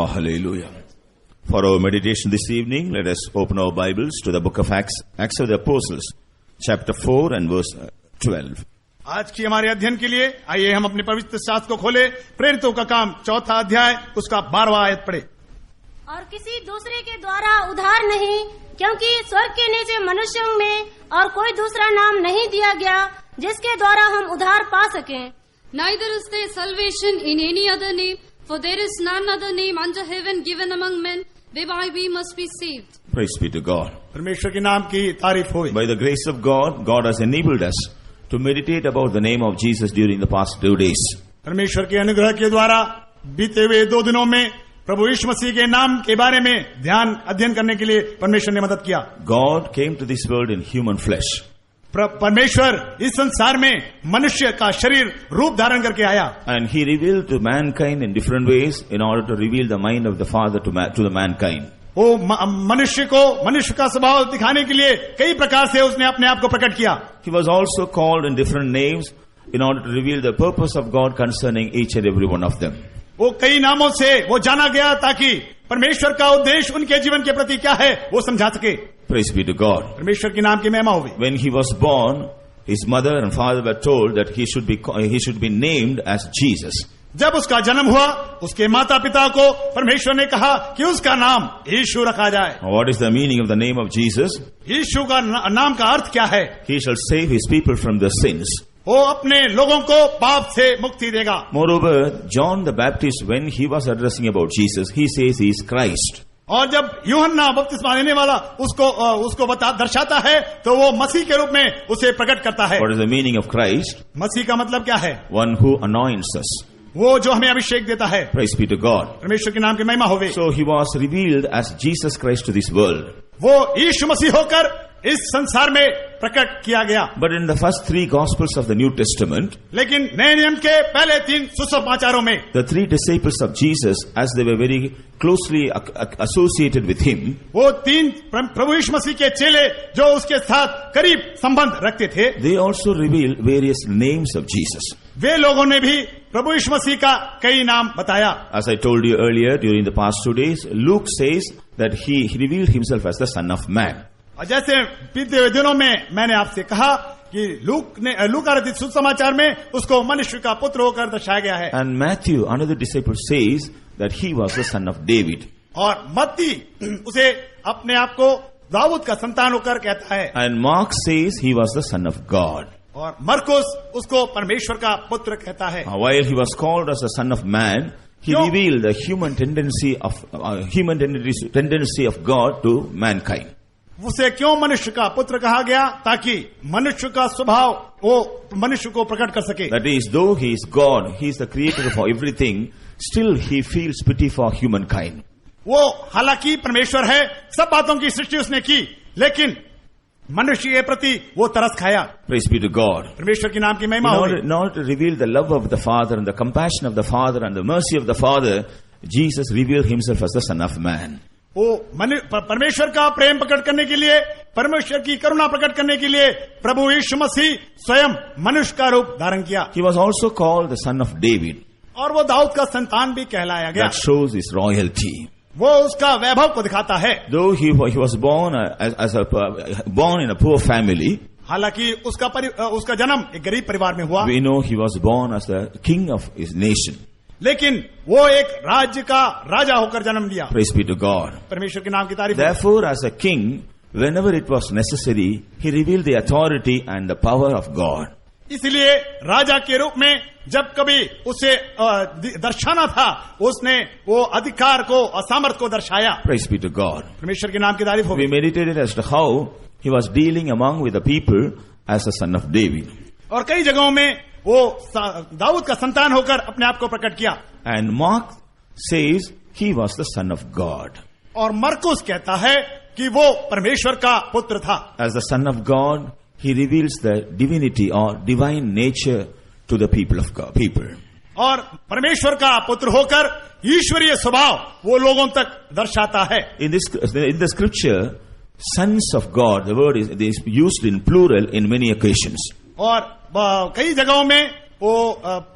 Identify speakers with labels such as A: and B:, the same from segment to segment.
A: Hallelujah. For our meditation this evening, let us open our Bibles to the book of Acts of the Apostles, chapter 4 and verse 12.
B: आज की हमारे अध्ययन के लिए आइए हम अपने पवित्र शास्त्र को खोले। प्रेरितों का काम 4 अध्याय उसका 12वां आयत पढ़े।
C: और किसी दूसरे के द्वारा उद्धार नहीं, क्योंकि स्वर्ग के नीचे मनुष्यों में और कोई दूसरा नाम नहीं दिया गया जिसके द्वारा हम उद्धार पा सकें।
D: Neither is there salvation in any other name, for there is none other name under heaven given among men whereby we must be saved.
A: Praise be to God.
B: परमेश्वर के नाम की तारीफ हो।
A: By the grace of God, God has enabled us to meditate about the name of Jesus during the past 2 days.
B: परमेश्वर के अनुग्रह के द्वारा बीते हुए 2 दिनों में प्रभु यीशु मसीह के नाम के बारे में ध्यान अध्ययन करने के लिए परमेश्वर ने मदद किया।
A: God came to this world in human flesh.
B: परमेश्वर इस संसार में मनुष्य का शरीर रूप धारण करके आया।
A: And he revealed to mankind in different ways in order to reveal the mind of the Father to the mankind.
B: वो मनुष्य को मनुष्य का स्वभाव दिखाने के लिए कई प्रकार से उसने अपने आप को प्रकट किया।
A: He was also called in different names in order to reveal the purpose of God concerning each and every one of them.
B: वो कई नामों से वो जाना गया ताकि परमेश्वर का उद्देश्य उनके जीवन के प्रति क्या है वो समझा सके।
A: Praise be to God.
B: परमेश्वर के नाम की महिमा होवे।
A: When he was born, his mother and father were told that he should be named as Jesus.
B: जब उसका जन्म हुआ उसके माता पिता को परमेश्वर ने कहा कि उसका नाम यीशु रखा जाए।
A: What is the meaning of the name of Jesus?
B: यीशु का नाम का अर्थ क्या है?
A: He shall save his people from their sins.
B: वो अपने लोगों को पाप से मुक्ति देगा।
A: Moreover, John the Baptist, when he was addressing about Jesus, he says he is Christ.
B: और जब यूहन्ना बपतिस्मा देने वाला उसको दर्शाता है तो वो मसीह के रूप में उसे प्रकट करता है।
A: What is the meaning of Christ?
B: मसीह का मतलब क्या है?
A: One who anoints us.
B: वो जो हमें अभिषेक देता है।
A: Praise be to God.
B: परमेश्वर के नाम की महिमा होवे।
A: So he was revealed as Jesus Christ to this world.
B: वो यीशु मसीह होकर इस संसार में प्रकट किया गया।
A: But in the first 3 Gospels of the New Testament,
B: लेकिन नए नियम के पहले 3 सुसमाचारों में
A: the 3 disciples of Jesus, as they were very closely associated with him,
B: वो 3 प्रभु यीशु मसीह के चेले जो उसके साथ करीब संबंध रखते थे,
A: they also revealed various names of Jesus.
B: वे लोगों ने भी प्रभु यीशु मसीह का कई नाम बताया।
A: As I told you earlier, during the past 2 days, Luke says that he revealed himself as the Son of Man.
B: और जैसे बीते हुए दिनों में मैंने आपसे कहा कि लूका रचित सुसमाचार में उसको मनुष्य का पुत्र होकर दर्शाया गया है।
A: And Matthew, another disciple, says that he was the son of David.
B: और मत्ती उसे अपने आप को दाऊद का संतान होकर कहता है।
A: And Mark says he was the son of God.
B: और मरकुस उसको परमेश्वर का पुत्र कहता है।
A: While he was called as the son of man, he revealed the human tendency of God to mankind.
B: उसे क्यों मनुष्य का पुत्र कहा गया? ताकि मनुष्य का स्वभाव वो मनुष्य को प्रकट कर सके।
A: That is, though he is God, he is the creator of everything, still he feels pity for humankind.
B: वो हालांकि परमेश्वर है, सब बातों की सृष्टि उसने की, लेकिन मनुष्य के प्रति वो तरस खाया।
A: Praise be to God.
B: परमेश्वर के नाम की महिमा हो।
A: In order to reveal the love of the Father and the compassion of the Father and the mercy of the Father, Jesus revealed himself as the Son of Man.
B: वो परमेश्वर का प्रेम प्रकट करने के लिए, परमेश्वर की करुणा प्रकट करने के लिए प्रभु यीशु मसीह स्वयं मनुष्य का रूप धारण किया।
A: He was also called the Son of David.
B: और वो दाऊद का संतान भी कहलाया गया।
A: That shows his royalty.
B: वो उसका वैभव को दिखाता है।
A: Though he was born born in a poor family,
B: हालांकि उसका जन्म एक गरीब परिवार में हुआ।
A: we know he was born as the king of his nation.
B: लेकिन वो एक राज्य का राजा होकर जन्म लिया।
A: Praise be to God.
B: परमेश्वर के नाम की तारीफ।
A: Therefore, as a king, whenever it was necessary, he revealed the authority and the power of God.
B: इसलिए राजा के रूप में जब कभी उसे दर्शाना था, उसने वो अधिकार को और सामर्थ को दर्शाया।
A: Praise be to God.
B: परमेश्वर के नाम की तारीफ हो।
A: We meditated as to how he was dealing among with the people as the son of David.
B: और कई जगहों में वो दाऊद का संतान होकर अपने आप को प्रकट किया।
A: And Mark says he was the son of God.
B: और मरकुस कहता है कि वो परमेश्वर का पुत्र था।
A: As the son of God, he reveals the divinity or divine nature to the people of God.
B: और परमेश्वर का पुत्र होकर ईश्वरीय स्वभाव वो लोगों तक दर्शाता है।
A: In the scripture, sons of God, the word is used in plural in many occasions.
B: और कई जगहों में वो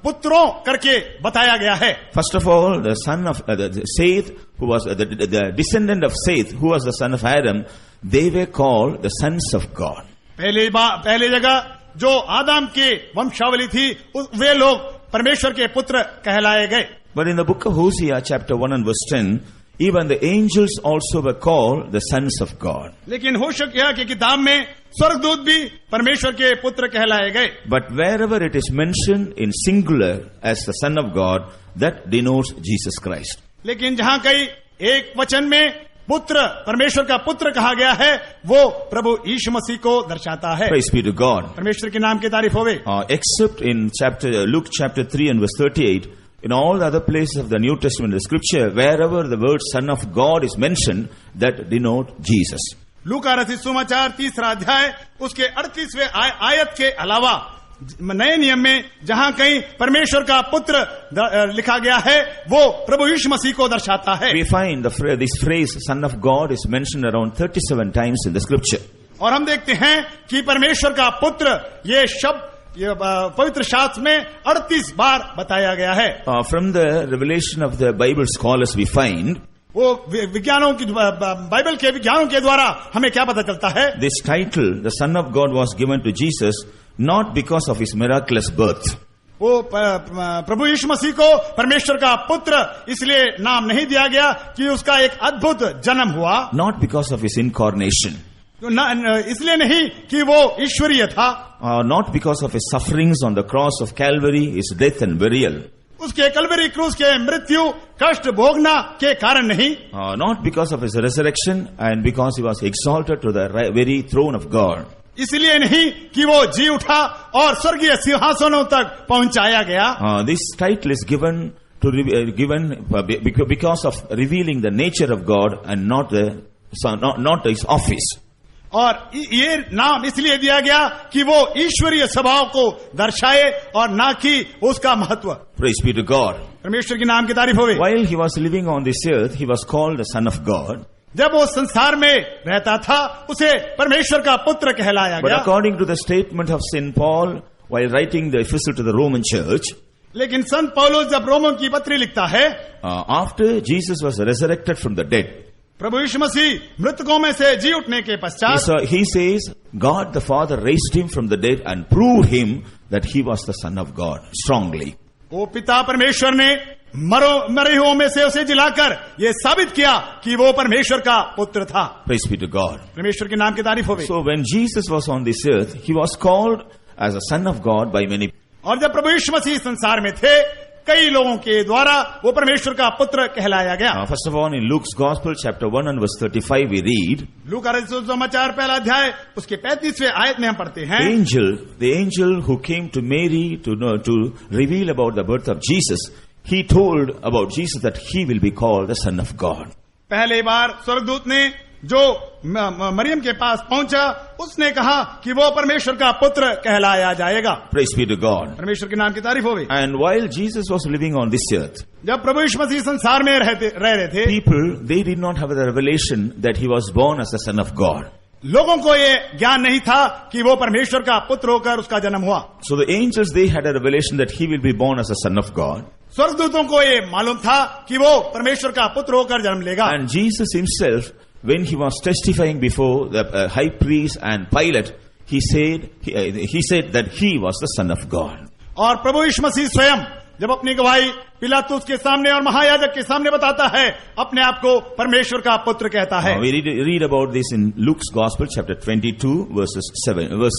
B: पुत्रों करके बताया गया है।
A: First of all, the son of the Seth, who was the descendant of Seth, who was the son of Adam, they were called the sons of God.
B: पहले जगह जो आदम के वंशावली थी वे लोग परमेश्वर के पुत्र कहलाए गए।
A: But in the book of Hosea, chapter 1 and verse 10, even the angels also were called the sons of God.
B: लेकिन होशे की किताब में स्वर्गदूत भी परमेश्वर के पुत्र कहलाए गए।
A: But wherever it is mentioned in singular as the Son of God, that denotes Jesus Christ.
B: लेकिन जहाँ कहीं एक वचन में पुत्र परमेश्वर का पुत्र कहा गया है वो प्रभु यीशु मसीह को दर्शाता है।
A: Praise be to God.
B: परमेश्वर के नाम की तारीफ होवे।
A: Except in Luke chapter 3 and verse 38, in all the other places of the New Testament, the scripture, wherever the word Son of God is mentioned, that denote Jesus.
B: लूका रचित सुसमाचार 3 अध्याय उसके 38वें आयत के अलावा नए नियम में जहां कहीं परमेश्वर का पुत्र लिखा गया है वो प्रभु यीशु मसीह को दर्शाता है।
A: We find this phrase Son of God is mentioned around 37 times in the scripture.
B: और हम देखते हैं कि परमेश्वर का पुत्र ये शब्द पवित्र शास्त्र में 38 बार बताया गया है।
A: From the revelation of the Bible scholars we find
B: वो विज्ञानों की बाइबल के विज्ञानों के द्वारा हमें क्या पता चलता है?
A: This title, the Son of God, was given to Jesus not because of his miraculous birth.
B: वो प्रभु यीशु मसीह को परमेश्वर का पुत्र इसलिए नाम नहीं दिया गया कि उसका एक अद्भुत जन्म हुआ।
A: Not because of his incarnation.
B: इसलिए नहीं कि वो ईश्वरीय था।
A: Not because of his sufferings on the cross of Calvary, his death and burial.
B: उसके कलवरी क्रूस के मृत्यु कष्ट भोगना के कारण नहीं।
A: Not because of his resurrection and because he was exalted to the very throne of God.
B: इसलिए नहीं कि वो जी उठा और स्वर्गीय सिंहासनों तक पहुंचाया गया।
A: This title is given because of revealing the nature of God and not his office.
B: और ये नाम इसलिए दिया गया कि वो ईश्वरीय स्वभाव को दर्शाए और ना कि उसका महत्व।
A: Praise be to God.
B: परमेश्वर के नाम की तारीफ होवे।
A: While he was living on this earth, he was called the Son of God.
B: जब वो संसार में रहता था उसे परमेश्वर का पुत्र कहलाया गया।
A: But according to the statement of Saint Paul while writing the epistle to the Roman church,
B: लेकिन संत पौलुस जब रोमन की पत्री लिखता है,
A: after Jesus was resurrected from the dead,
B: प्रभु यीशु मसीह मृतकों में से जी उठने के पश्चात,
A: he says God the Father raised him from the dead and proved him that he was the Son of God strongly.
B: वो पिता परमेश्वर ने मरे हुओं में से उसे जिलाकर ये साबित किया कि वो परमेश्वर का पुत्र था।
A: Praise be to God.
B: परमेश्वर के नाम की तारीफ होवे।
A: So when Jesus was on this earth, he was called as a Son of God by many.
B: और जब प्रभु यीशु मसीह संसार में थे कई लोगों के द्वारा वो परमेश्वर का पुत्र कहलाया गया।
A: First of all, in Luke's Gospel, chapter 1 and verse 35, we read,
B: लूका रचित सुसमाचार 1 अध्याय उसके 35वें आयत में हम पढ़ते हैं,
A: the angel who came to Mary to reveal about the birth of Jesus, he told about Jesus that he will be called the Son of God.
B: पहले बार स्वर्गदूत ने जो मरियम के पास पहुंचा उसने कहा कि वो परमेश्वर का पुत्र कहलाया जाएगा।
A: Praise be to God.
B: परमेश्वर के नाम की तारीफ होवे।
A: And while Jesus was living on this earth,
B: जब प्रभु यीशु मसीह संसार में रह रहे थे,
A: people, they did not have the revelation that he was born as the Son of God.
B: लोगों को ये ज्ञान नहीं था कि वो परमेश्वर का पुत्र होकर उसका जन्म हुआ।
A: So the angels, they had a revelation that he will be born as a Son of God.
B: स्वर्गदूतों को ये मालूम था कि वो परमेश्वर का पुत्र होकर जन्म लेगा।
A: And Jesus himself, when he was testifying before the high priest and Pilate, he said that he was the Son of God.
B: और प्रभु यीशु मसीह स्वयं जब अपनी गवाही पिलातुस के सामने और महायाजक के सामने बताता है अपने आप को परमेश्वर का पुत्र कहता है।
A: We read about this in Luke's Gospel, chapter 22, verse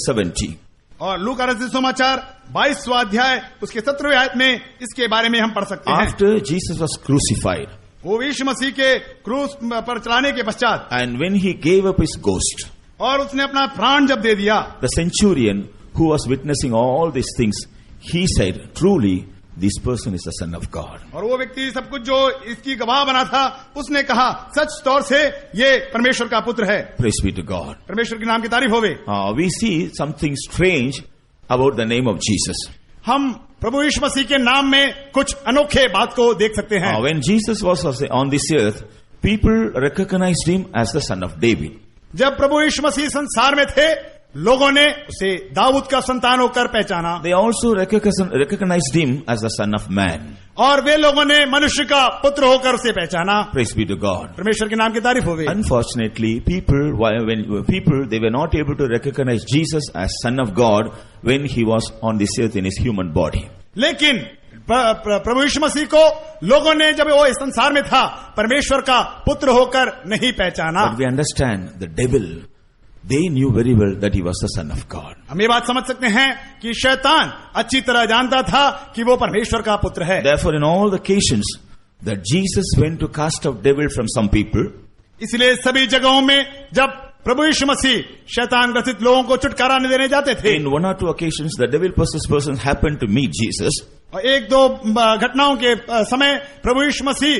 A: 70.
B: और लूका रचित सुसमाचार 22वां अध्याय उसके 17वें आयत में इसके बारे में हम पढ़ सकते हैं।
A: After Jesus was crucified,
B: वो यीशु मसीह के क्रूस पर चढ़ाने के पश्चात,
A: and when he gave up his ghost,
B: और उसने अपना प्राण जब दे दिया,
A: the centurion who was witnessing all these things, he said, truly this person is the Son of God.
B: और वो व्यक्ति सब कुछ जो इसकी गवाह बना था उसने कहा सच तौर से ये परमेश्वर का पुत्र है।
A: Praise be to God.
B: परमेश्वर के नाम की तारीफ होवे।
A: We see something strange about the name of Jesus.
B: हम प्रभु यीशु मसीह के नाम में कुछ अनोखे बात को देख सकते हैं।
A: When Jesus was on this earth, people recognized him as the Son of David.
B: जब प्रभु यीशु मसीह संसार में थे लोगों ने उसे दाऊद का संतान होकर पहचाना
A: They also recognized him as the Son of Man.
B: और वे लोगों ने मनुष्य का पुत्र होकर उसे पहचाना।
A: Praise be to God.
B: परमेश्वर के नाम की तारीफ हो गई।
A: Unfortunately, people they were not able to recognize Jesus as Son of God when he was on this earth in his human body.
B: लेकिन प्रभु यीशु मसीह को लोगों ने जब वो इस संसार में था परमेश्वर का पुत्र होकर नहीं पहचाना।
A: But we understand the devil, they knew very well that he was the Son of God.
B: हम ये बात समझ सकते हैं कि शैतान अच्छी तरह जानता था कि वो परमेश्वर का पुत्र है।
A: Therefore, in all the occasions that Jesus went to cast out devil from some people,
B: इसलिए सभी जगहों में जब प्रभु यीशु मसीह शैतान ग्रसित लोगों को छुटकारा देने जाते थे,
A: in one or two occasions the devil possessed person happened to meet Jesus.
B: और एक दो घटनाओं के समय प्रभु यीशु मसीह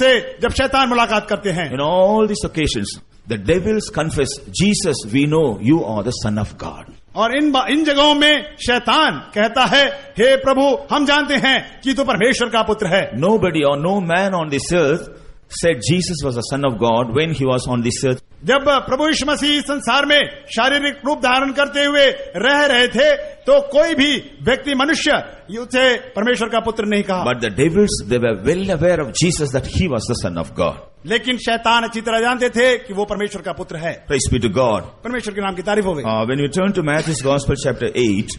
B: से जब शैतान मुलाकात करते हैं,
A: In all these occasions, the devils confess, Jesus, we know you are the Son of God.
B: और इन जगहों में शैतान कहता है, हे प्रभु हम जानते हैं कि तू परमेश्वर का पुत्र है।
A: Nobody or no man on this earth said Jesus was the Son of God when he was on this earth.
B: जब प्रभु यीशु मसीह संसार में शारीरिक रूप धारण करते हुए रह रहे थे तो कोई भी व्यक्ति मनुष्य उसे परमेश्वर का पुत्र नहीं कहा।
A: But the devils, they were well aware of Jesus that he was the Son of God.
B: लेकिन शैतान अच्छी तरह जानते थे कि वो परमेश्वर का पुत्र है।
A: Praise be to God.
B: परमेश्वर के नाम की तारीफ हो गई।
A: When we turn to Matthew's Gospel chapter 8,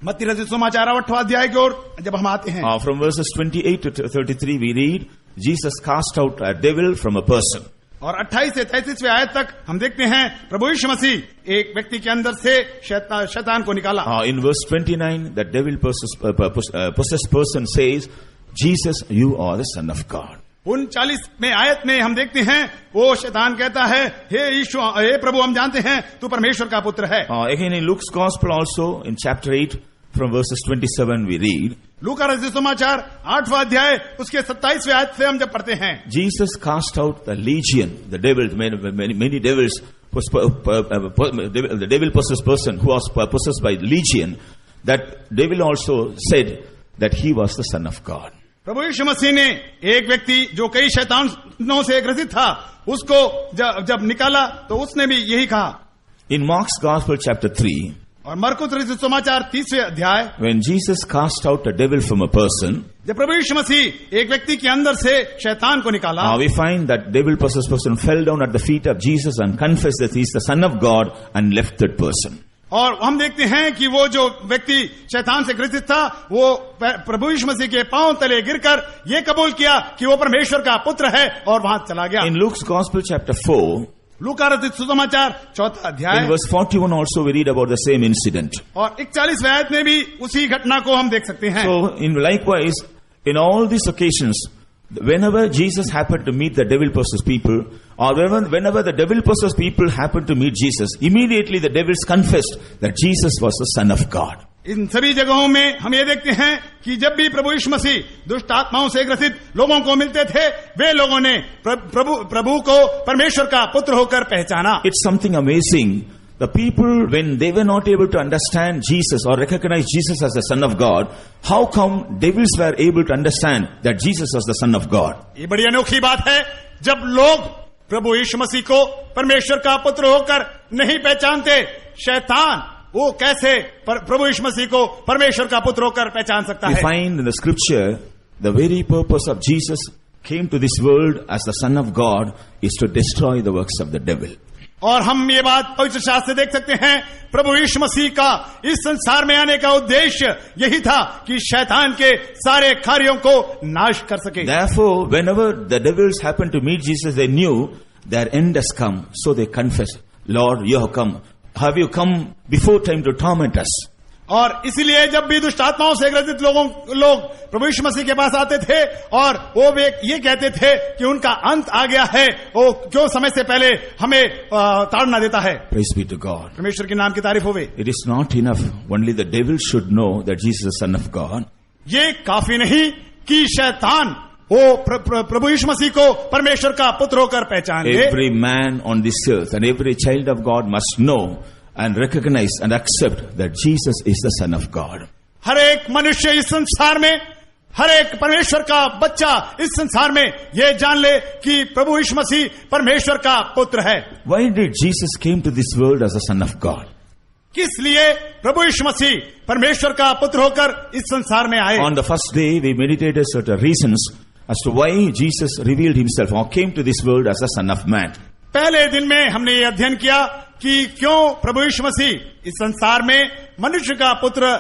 B: मत्ती रचित सुसमाचार 8वां अध्याय की ओर जब हम आते हैं,
A: from verses 28 to 33 we read, Jesus cast out a devil from a person.
B: और 28 से 33वें आयत तक हम देखते हैं प्रभु यीशु मसीह एक व्यक्ति के अंदर से शैतान को निकाला।
A: In verse 29, the devil possessed person says, Jesus, you are the Son of God.
B: 39वें आयत में हम देखते हैं वो शैतान कहता है, हे प्रभु हम जानते हैं तू परमेश्वर का पुत्र है।
A: Again in Luke's Gospel also, in chapter 8, from verses 27 we read,
B: लूका रचित सुसमाचार 8वां अध्याय उसके 27वें आयत से हम जब पढ़ते हैं,
A: Jesus cast out the legion, the devils, many devils, the devil possessed person who was possessed by legion, that devil also said that he was the Son of God.
B: प्रभु यीशु मसीह ने एक व्यक्ति जो कई शैतानों से ग्रसित था उसको जब निकाला तो उसने भी यही कहा।
A: In Mark's Gospel chapter 3,
B: और मरकुस रचित सुसमाचार 30वें अध्याय,
A: when Jesus cast out a devil from a person,
B: जब प्रभु यीशु मसीह एक व्यक्ति के अंदर से शैतान को निकाला,
A: we find that devil possessed person fell down at the feet of Jesus and confessed that he is the Son of God and left that person.
B: और हम देखते हैं कि वो जो व्यक्ति शैतान से ग्रसित था वो प्रभु यीशु मसीह के पांव तले गिरकर ये कबूल किया कि वो परमेश्वर का पुत्र है और वहां चला गया।
A: In Luke's Gospel chapter 4,
B: लूका रचित सुसमाचार 4वां अध्याय,
A: in verse 41 also we read about the same incident.
B: और 41वें आयत में भी उसी घटना को हम देख सकते हैं।
A: So likewise, in all these occasions, whenever Jesus happened to meet the devil-possessed people, or whenever the devil-possessed people happened to meet Jesus, immediately the devils confessed that Jesus was the Son of God.
B: इन सभी जगहों में हम ये देखते हैं कि जब भी प्रभु यीशु मसीह दुष्ट आत्माओं से ग्रसित लोगों को मिलते थे वे लोगों ने प्रभु को परमेश्वर का पुत्र होकर पहचाना।
A: It's something amazing. The people, when they were not able to understand Jesus or recognize Jesus as the Son of God, how come devils were able to understand that Jesus was the Son of God?
B: ये बड़ी अनोखी बात है, जब लोग प्रभु यीशु मसीह को परमेश्वर का पुत्र होकर नहीं पहचानते, शैतान वो कैसे प्रभु यीशु मसीह को परमेश्वर का पुत्र होकर पहचान सकता है?
A: We find in the scripture, the very purpose of Jesus came to this world as the Son of God is to destroy the works of the devil.
B: और हम ये बात पवित्र शास्त्र से देख सकते हैं, प्रभु यीशु मसीह का इस संसार में आने का उद्देश्य यही था कि शैतान के सारे कार्यों को नाश कर सके।
A: Therefore, whenever the devils happened to meet Jesus, they knew their end has come. So they confessed, Lord, you have come. Have you come before time to torment us?
B: और इसीलिए जब भी दुष्ट आत्माओं से ग्रसित लोग प्रभु यीशु मसीह के पास आते थे और वो वे ये कहते थे कि उनका अंत आ गया है, वो क्यों समय से पहले हमें ताड़ना देता है।
A: Praise be to God.
B: परमेश्वर के नाम की तारीफ होवे।
A: It is not enough. Only the devil should know that Jesus is the Son of God.
B: ये काफी नहीं कि शैतान वो प्रभु यीशु मसीह को परमेश्वर का पुत्र होकर पहचान ले।
A: Every man on this earth and every child of God must know and recognize and accept that Jesus is the Son of God.
B: हर एक मनुष्य इस संसार में, हर एक परमेश्वर का बच्चा इस संसार में ये जान ले कि प्रभु यीशु मसीह परमेश्वर का पुत्र है।
A: Why did Jesus came to this world as the Son of God?
B: किस लिए प्रभु यीशु मसीह परमेश्वर का पुत्र होकर इस संसार में आए।
A: On the first day, we meditated certain reasons as to why Jesus revealed himself or came to this world as the Son of Man.
B: पहले दिन में हमने ये अध्ययन किया कि क्यों प्रभु यीशु मसीह इस संसार में मनुष्य का पुत्र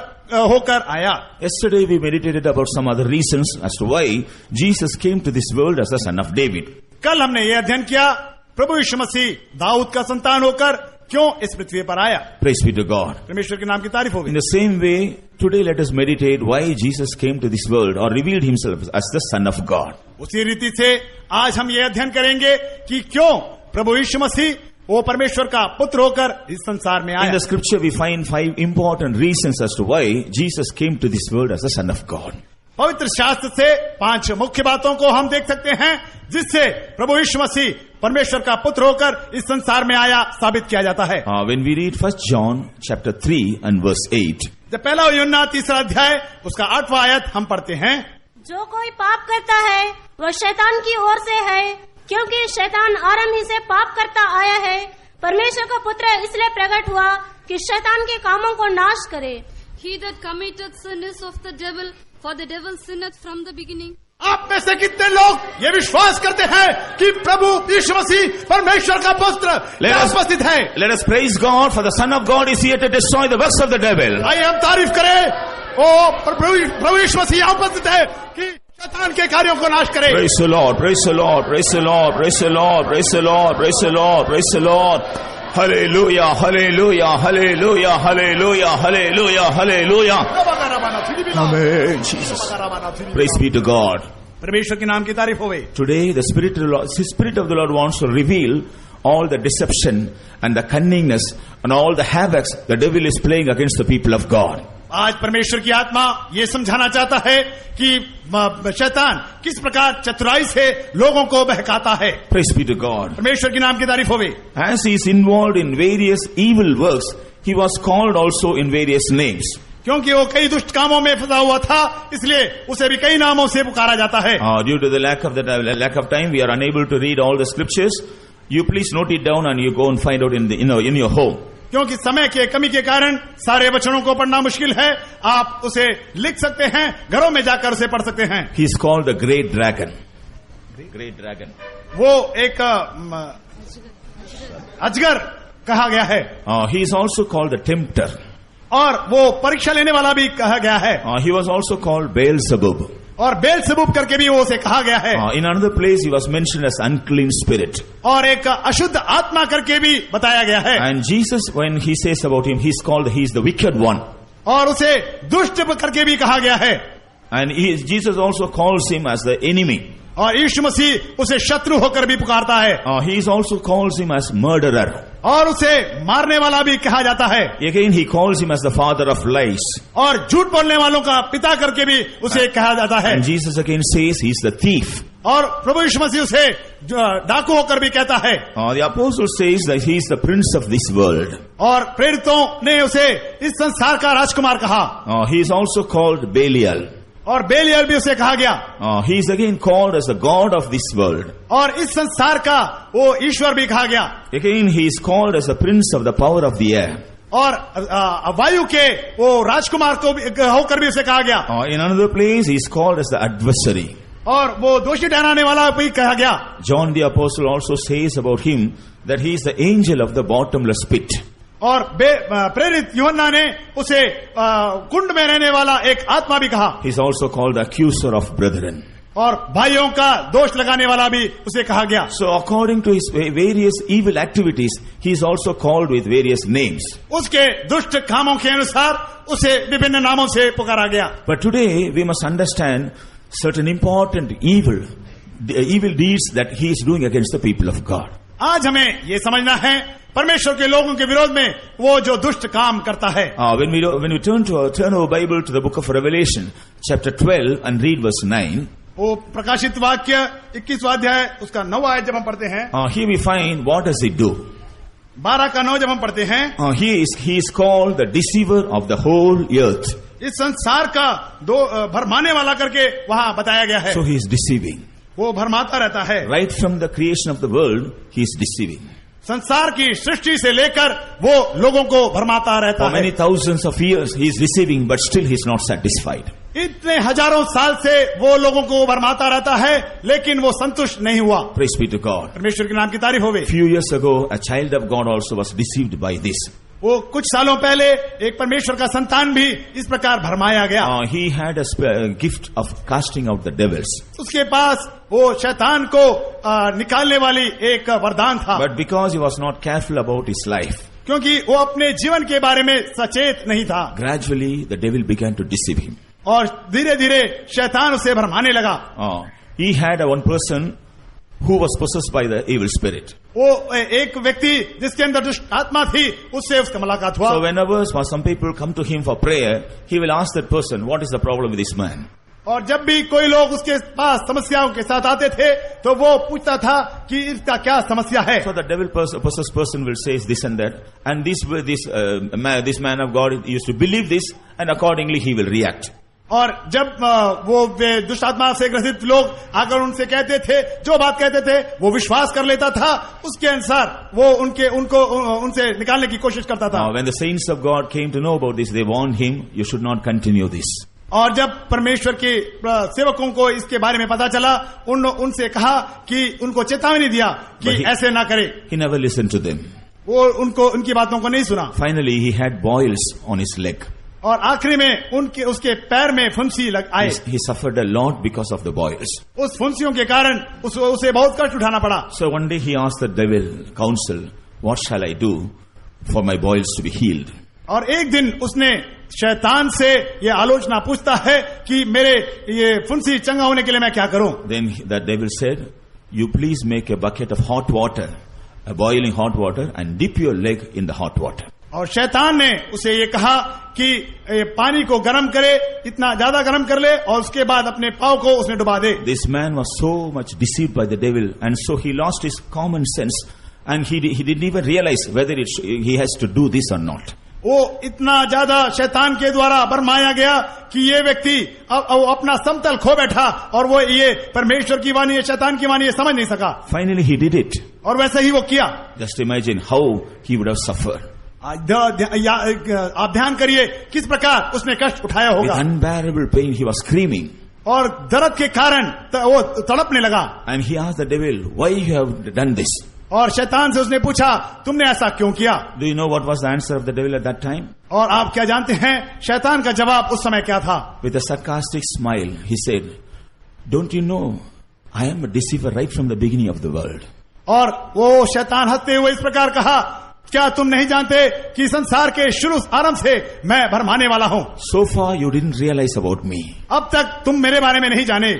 B: होकर आया।
A: Yesterday, we meditated about some other reasons as to why Jesus came to this world as the Son of David.
B: कल हमने ये अध्ययन किया प्रभु यीशु मसीह दाऊद का संतान होकर क्यों इस पृथ्वी पर आया।
A: Praise be to God.
B: परमेश्वर के नाम की तारीफ होगी।
A: In the same way, today let us meditate why Jesus came to this world or revealed himself as the Son of God.
B: उसी रीति से आज हम ये अध्ययन करेंगे कि क्यों प्रभु यीशु मसीह वो परमेश्वर का पुत्र होकर इस संसार में
A: In
B: आया।
A: the scripture, we find 5 important reasons as to why Jesus came to this world as the Son of God.
B: पवित्र शास्त्र से 5 मुख्य बातों को हम देख सकते हैं जिससे प्रभु यीशु मसीह परमेश्वर का पुत्र होकर इस संसार में आया साबित किया जाता है।
A: When we read 1 John chapter 3 and verse 8,
B: जब पहला यूहन्ना 3 अध्याय उसका 8वां आयत हम पढ़ते हैं।
C: जो कोई पाप करता है वह शैतान की ओर से है, क्योंकि शैतान आरंभ ही से पाप करता आया है। परमेश्वर का पुत्र इसलिए प्रकट हुआ कि शैतान के कामों को नाश करे।
D: He that committeth sin is of the devil, for the devil sinneth from the beginning.
B: आप में से कितने लोग ये विश्वास करते हैं कि प्रभु यीशु मसीह परमेश्वर का पुत्र उपस्थित है।
A: let us praise God, for the Son of God is here to destroy the works of the devil.
B: आइए हम तारीफ करें ओ प्रभु यीशु मसीह यहाँ उपस्थित है कि शैतान के कार्यों को नाश करे।
A: Praise the Lord, praise the Lord, praise the Lord, praise the Lord, praise the Lord, praise the Lord, praise the Lord. Hallelujah, hallelujah, hallelujah, hallelujah, hallelujah, hallelujah. Amen, Jesus. Praise be to God.
B: परमेश्वर के नाम की तारीफ होवे।
A: Today, the Spirit of the Lord wants to reveal all the deception and the cunningness and all the havocs the devil is playing against the people of God.
B: आज परमेश्वर की आत्मा ये समझाना चाहता है कि शैतान किस प्रकार चतुराई से लोगों को बहकाता है।
A: Praise be to God.
B: परमेश्वर की नाम की तारीफ होवे।
A: As he is involved in various evil works, he was called also in various names.
B: क्योंकि वो कई दुष्ट कामों में फंसा हुआ था, इसलिए उसे भी कई नामों से पुकारा जाता है।
A: Due to the lack of time, we are unable to read all the scriptures. You please note it down and you go and find out in your home.
B: क्योंकि समय के कमी के कारण सारे वचनों को पढ़ना मुश्किल है, आप उसे लिख सकते हैं, घरों में जाकर उसे पढ़ सकते हैं।
A: He is called the great dragon. Great dragon.
B: वो एक अजगर कहा गया है।
A: He is also called the tempter.
B: और वो परीक्षा लेने वाला भी कहा गया है।
A: He was also called Beelzebub.
B: और बेलसेबूब करके भी वो उसे कहा गया है।
A: In another place he was mentioned as unclean spirit.
B: और एक अशुद्ध आत्मा करके भी बताया गया है।
A: And Jesus, when he says about him, he is the wicked one.
B: और उसे दुष्ट करके भी कहा गया है।
A: And Jesus also calls him as the enemy.
B: और यीशु मसीह उसे शत्रु होकर भी पुकारता है।
A: He also calls him as murderer.
B: और उसे मारने वाला भी कहा जाता है।
A: Again he calls him as the father of lies.
B: और झूठ बोलने वालों का पिता करके भी उसे कहा जाता है।
A: And Jesus again says he is the thief.
B: और प्रभु यीशु मसीह उसे डाकू होकर भी कहता है।
A: The apostle says that he is the prince of this world.
B: और प्रेरितों ने उसे इस संसार का राजकुमार कहा।
A: He is also called Belial.
B: और बेलियल भी उसे कहा गया।
A: He is again called as the god of this world.
B: और इस संसार का वो ईश्वर भी कहा गया।
A: Again he is called as the prince of the power of the air.
B: और वायु के वो राजकुमार को होकर भी उसे कहा गया।
A: In another place he is called as the adversary.
B: और वो दोषी ठहराने वाला भी कहा गया।
A: John the apostle also says about him that he is the angel of the bottomless pit.
B: और प्रेरित यूहन्ना ने उसे कुंड में रहने वाला एक आत्मा भी कहा।
A: He is also called the accuser of brethren.
B: और भाइयों का दोष लगाने वाला भी उसे कहा गया।
A: So according to his various evil activities, he is also called with various names.
B: उसके दुष्ट कामों के अनुसार उसे विभिन्न नामों से पुकारा गया।
A: But today we must understand certain important evil deeds that he is doing against the people of God.
B: आज हमें ये समझना है परमेश्वर के लोगों के विरोध में वो जो दुष्ट काम करता है।
A: When we turn our Bible to the book of Revelation, chapter 12, and read verse 9.
B: वो प्रकाशित वाक्य 21वां अध्याय उसका 9वां आयत जब हम पढ़ते हैं,
A: here we find what does he do.
B: 12 का 9 जब हम पढ़ते हैं,
A: he is called the deceiver of the whole earth.
B: इस संसार का भरमाने वाला करके वहां बताया गया है।
A: So he is deceiving.
B: वो भरमाता रहता है।
A: Right from the creation of the world, he is deceiving.
B: संसार की सृष्टि से लेकर वो लोगों को भरमाता रहता
A: For many
B: है।
A: thousands of years he is receiving, but still he is not satisfied.
B: इतने हजारों साल से वो लोगों को भरमाता रहता है, लेकिन वो संतुष्ट नहीं हुआ।
A: Praise be to God.
B: परमेश्वर के नाम की तारीफ होवे।
A: Few years ago, a child of God also was deceived by this.
B: वो कुछ सालों पहले एक परमेश्वर का संतान भी इस प्रकार भरमाया गया।
A: He had a gift of casting out the devils.
B: उसके पास वो शैतान को निकालने वाली एक वरदान था,
A: But because he was not careful about his life,
B: क्योंकि वो अपने जीवन के बारे में सचेत नहीं था,
A: gradually the devil began to deceive him.
B: और धीरे धीरे शैतान उसे भरमाने लगा।
A: He had one person who was possessed by the evil spirit.
B: वो एक व्यक्ति जिसके अंदर दुष्ट आत्मा थी, उससे उसका मुलाकात हुआ।
A: So whenever some people come to him for prayer, he will ask that person, what is the problem with this man?
B: और जब भी कोई लोग उसके पास समस्याओं के साथ आते थे, तो वो पूछता था कि इसका क्या समस्या है।
A: So the devil possessed person will say this and that, and this man of God used to believe this, and accordingly he will react.
B: और जब वो दुष्ट आत्मा से ग्रसित लोग आकर उनसे कहते थे, जो बात कहते थे वो विश्वास कर लेता था, उसके अनुसार वो उनसे निकालने की कोशिश करता था।
A: When the saints of God came to know about this, they warned him, you should not continue this.
B: और जब परमेश्वर के सेवकों को इसके बारे में पता चला, उनसे कहा कि उनको चेतावनी दिया कि ऐसे ना करे।
A: He never listened to them.
B: वो उनकी बातों को नहीं सुना।
A: Finally he had boils on his leg.
B: और आखिरी में उसके पैर में फुंसी आए।
A: He suffered a lot because of the boils.
B: उस फुंसियों के कारण उसे बहुत कष्ट उठाना पड़ा।
A: So one day he asked the devil, counsel, what shall I do for my boils to be healed?
B: और एक दिन उसने शैतान से ये आलोचना पूछता है कि मेरे ये फुंसी चंगा होने के लिए मैं क्या करूं?
A: Then the devil said, you please make a bucket of hot water, a boiling hot water, and dip your leg in the hot water.
B: और शैतान ने उसे ये कहा कि पानी को गर्म करे, इतना ज्यादा गर्म कर ले, और उसके बाद अपने पांव को उसने डुबा दे।
A: This man was so much deceived by the devil, and so he lost his common sense, and he didn't even realize whether he has to do this or not.
B: वो इतना ज्यादा शैतान के द्वारा भरमाया गया कि ये व्यक्ति अब अपना समतल खो बैठा, और वो ये परमेश्वर की वाणी, शैतान की वाणी समझ नहीं सका।
A: Finally he did it.
B: और वैसे ही वो किया।
A: Just imagine how he would have suffered.
B: आप ध्यान करिए किस प्रकार उसने कष्ट उठाया
A: With
B: होगा।
A: unbearable pain he was screaming.
B: और दर्द के कारण वो तड़पने लगा।
A: And he asked the devil, why you have done this?
B: और शैतान से उसने पूछा, तुमने ऐसा क्यों किया?
A: Do you know what was the answer of the devil at that time?
B: और आप क्या जानते हैं शैतान का जवाब उस समय क्या था?
A: With a sarcastic smile, he said, don't you know, I am a deceiver right from the beginning of the world.
B: और वो शैतान हंसते हुए इस प्रकार कहा, क्या तुम नहीं जानते कि संसार के शुरू आरंभ से मैं भरमाने वाला हूं?
A: So far you didn't realize about me.
B: अब तक तुम मेरे बारे में नहीं जाने।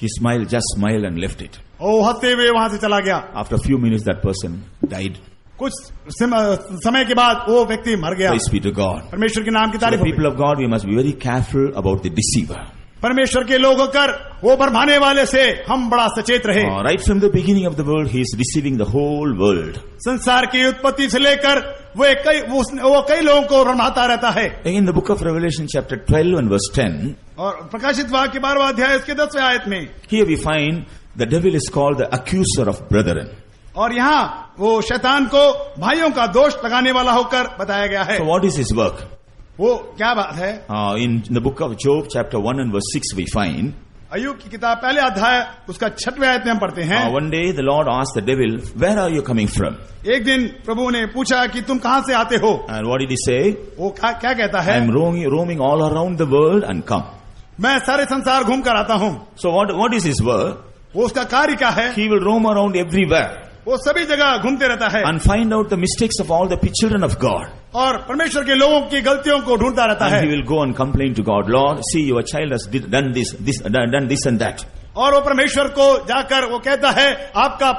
A: He smiled, just smiled and left it.
B: वो हंसते हुए वहां से चला गया।
A: After a few minutes that person died.
B: कुछ समय के बाद वो व्यक्ति मर गया।
A: Praise be to God.
B: परमेश्वर के नाम की
A: So the
B: तारीफ हो।
A: people of God, we must be very careful about the deceiver.
B: परमेश्वर के लोग होकर वो भरमाने वाले से हम बड़ा सचेत रहे।
A: Right from the beginning of the world, he is deceiving the whole world.
B: संसार की उत्पत्ति से लेकर वो कई लोगों को भरमाता रहता है।
A: In the book of Revelation chapter 12 and verse 10,
B: और प्रकाशित वाक्य 12वां अध्याय इसके 10वें आयत में
A: here we find the devil is called the accuser of brethren.
B: और यहाँ वो शैतान को भाइयों का दोष लगाने वाला होकर बताया गया है।
A: So what is his work?
B: वो क्या बात है?
A: In the book of Job chapter 1 and verse 6 we find,
B: अय्यूब की किताब पहले अध्याय उसका 6वें आयत में हम पढ़ते हैं।
A: one day the Lord asked the devil, where are you coming from?
B: एक दिन प्रभु ने पूछा कि तुम कहां से आते हो?
A: And what did he say?
B: वो क्या कहता है?
A: I am roaming all around the world and come.
B: मैं सारे संसार घूम कर आता हूं।
A: So what is his work?
B: वो उसका कार्य क्या है?
A: He will roam around everywhere
B: वो सभी जगह घूमते रहता है
A: and find out the mistakes of all the children of God.
B: और परमेश्वर के लोगों की गलतियों को ढूंढता रहता है।
A: And he will go and complain to God, Lord, see your child has done this and that.
B: और वो परमेश्वर को जाकर वो कहता है, आपका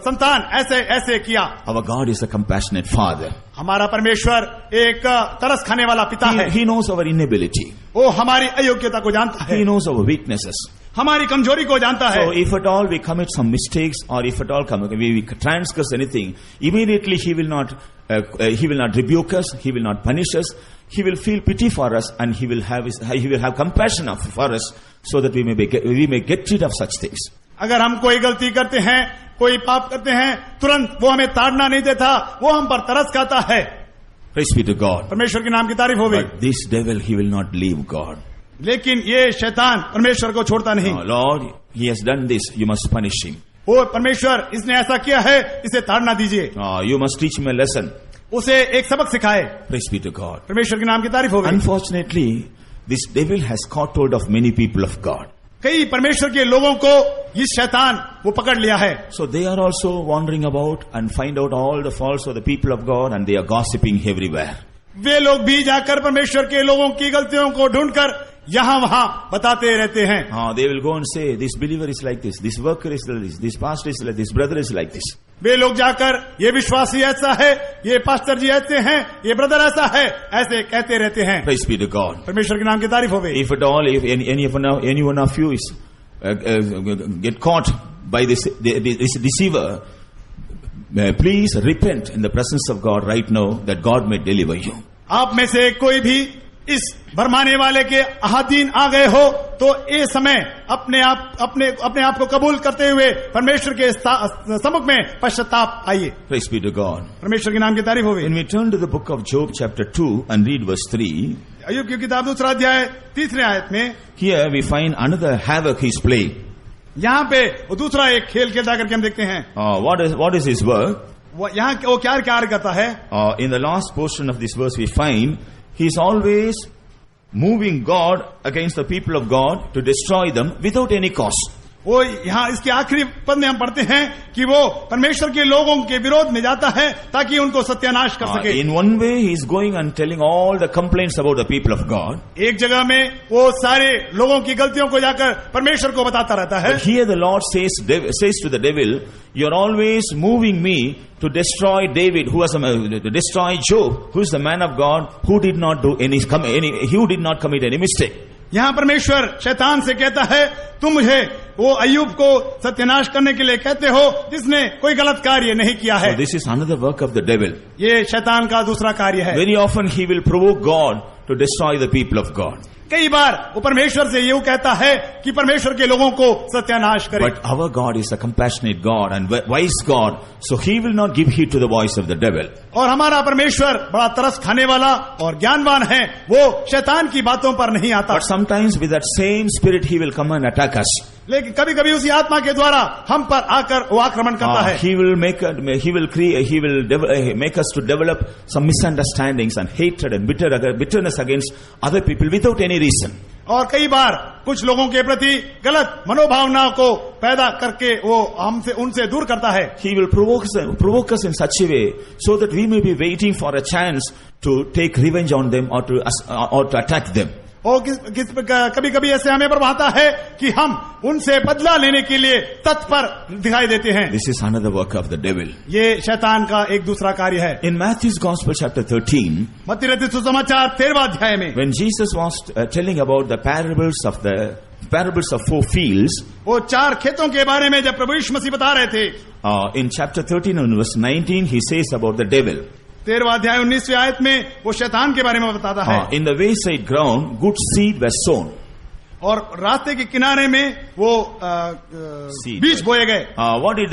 B: संतान ऐसे ऐसे किया।
A: Our God is a compassionate Father.
B: हमारा परमेश्वर एक तरस खाने वाला पिता है।
A: He knows our inability.
B: वो हमारी अयोग्यता को जानता है।
A: He knows our weaknesses.
B: हमारी कमजोरी को जानता है।
A: So if at all we commit some mistakes, or if at all we transgress anything, immediately he will not rebuke us, he will not punish us, he will feel pity for us, and he will have compassion for us, so that we may get rid of such things.
B: अगर हम कोई गलती करते हैं, कोई पाप करते हैं, तुरंत वो हमें ताड़ना नहीं देता, वो हम पर तरस खाता है।
A: Praise be to God.
B: परमेश्वर के नाम की तारीफ होवे।
A: But this devil, he will not leave God.
B: लेकिन ये शैतान परमेश्वर को छोड़ता नहीं।
A: Oh, Lord, he has done this, you must punish him.
B: ओ परमेश्वर, इसने ऐसा किया है, इसे ताड़ना दीजिए,
A: Oh, you must teach him a lesson.
B: उसे एक सबक सिखाए।
A: Praise be to God.
B: परमेश्वर के नाम की तारीफ होवे।
A: Unfortunately, this devil has caught hold of many people of God.
B: कई परमेश्वर के लोगों को ये शैतान वो पकड़ लिया है।
A: So they are also wandering about and find out all the faults of the people of God, and they are gossiping everywhere.
B: वे लोग भी जाकर परमेश्वर के लोगों की गलतियों को ढूंढकर यहाँ वहाँ बताते रहते हैं।
A: They will go and say, this believer is like this worker is like this pastor is like this, brother is like this.
B: वे लोग जाकर ये विश्वासी ऐसा है, ये पास्टर जी ऐसे हैं, ये ब्रदर ऐसा है, ऐसे कहते रहते हैं।
A: Praise be to God.
B: परमेश्वर के नाम की तारीफ होवे।
A: If at all, if any one of you is get caught by this deceiver, please repent in the presence of God right now, that God may deliver you.
B: आप में से कोई भी इस भरमाने वाले के अधीन आ गए हो तो ये समय अपने आप को कबूल करते हुए परमेश्वर के सम्मुख में पश्चाताप आइए।
A: Praise be to God.
B: परमेश्वर के नाम की तारीफ होवे।
A: When we turn to the book of Job chapter 2 and read verse 3,
B: अय्यूब की किताब 2 अध्याय 3 आयत में,
A: here we find another havoc he's playing.
B: यहाँ पे वो दूसरा एक खेल खेलता करके हम देखते हैं।
A: What is his work?
B: यहाँ वो क्या कार्य करता है?
A: In the last portion of this verse we find he's always moving God against the people of God to destroy them without any cause.
B: वो यहाँ इसके आखिरी पद में हम पढ़ते हैं कि वो परमेश्वर के लोगों के विरोध में जाता है ताकि उनको सत्यानाश कर सके।
A: In one way he is going and telling all the complaints about the people of God.
B: एक जगह में वो सारे लोगों की गलतियों को जाकर परमेश्वर को बताता रहता है।
A: But here the Lord says to the devil, you are always moving me to destroy David, to destroy Job, who is the man of God, who did not commit any mistake.
B: यहाँ परमेश्वर शैतान से कहता है, तुम मुझे वो अय्यूब को सत्यानाश करने के लिए कहते हो जिसने कोई गलत कार्य नहीं किया है।
A: So this is another work of the devil.
B: ये शैतान का दूसरा कार्य है।
A: Very often he will provoke God to destroy the people of God.
B: कई बार वो परमेश्वर से यूँ कहता है कि परमेश्वर के लोगों को सत्यानाश करे।
A: But our God is a compassionate God and wise God, so he will not give heed to the voice of the devil.
B: और हमारा परमेश्वर बड़ा तरस खाने वाला और ज्ञानवान है, वो शैतान की बातों पर नहीं आता।
A: But sometimes with that same spirit he will come and attack us.
B: लेकिन कभी कभी उसी आत्मा के द्वारा हम पर आकर वो आक्रमण करता है।
A: He will make us to develop some misunderstandings and hatred and bitterness against other people without any reason.
B: और कई बार कुछ लोगों के प्रति गलत मनोभावना को पैदा करके वो उनसे दूर करता है।
A: He will provoke us in such a way so that we may be waiting for a chance to take revenge on them or to attack them.
B: और कभी कभी ऐसे हमें प्रभाता है कि हम उनसे बदला लेने के लिए तत्पर दिखाई देते हैं।
A: This is another work of the devil.
B: ये शैतान का एक दूसरा कार्य है।
A: In Matthew's Gospel chapter 13,
B: मत्ती रचित सुसमाचार 13वां अध्याय में,
A: when Jesus was telling about the parables of 4 fields,
B: वो 4 खेतों के बारे में जब प्रभु यीशु मसीह बता रहे थे,
A: in chapter 13 and verse 19 he says about the devil.
B: 13वां अध्याय 19वें आयत में वो शैतान के बारे में बताता है।
A: In the wayside ground, good seed was sown.
B: और रास्ते के किनारे में वो बीज बोए गए।
A: What did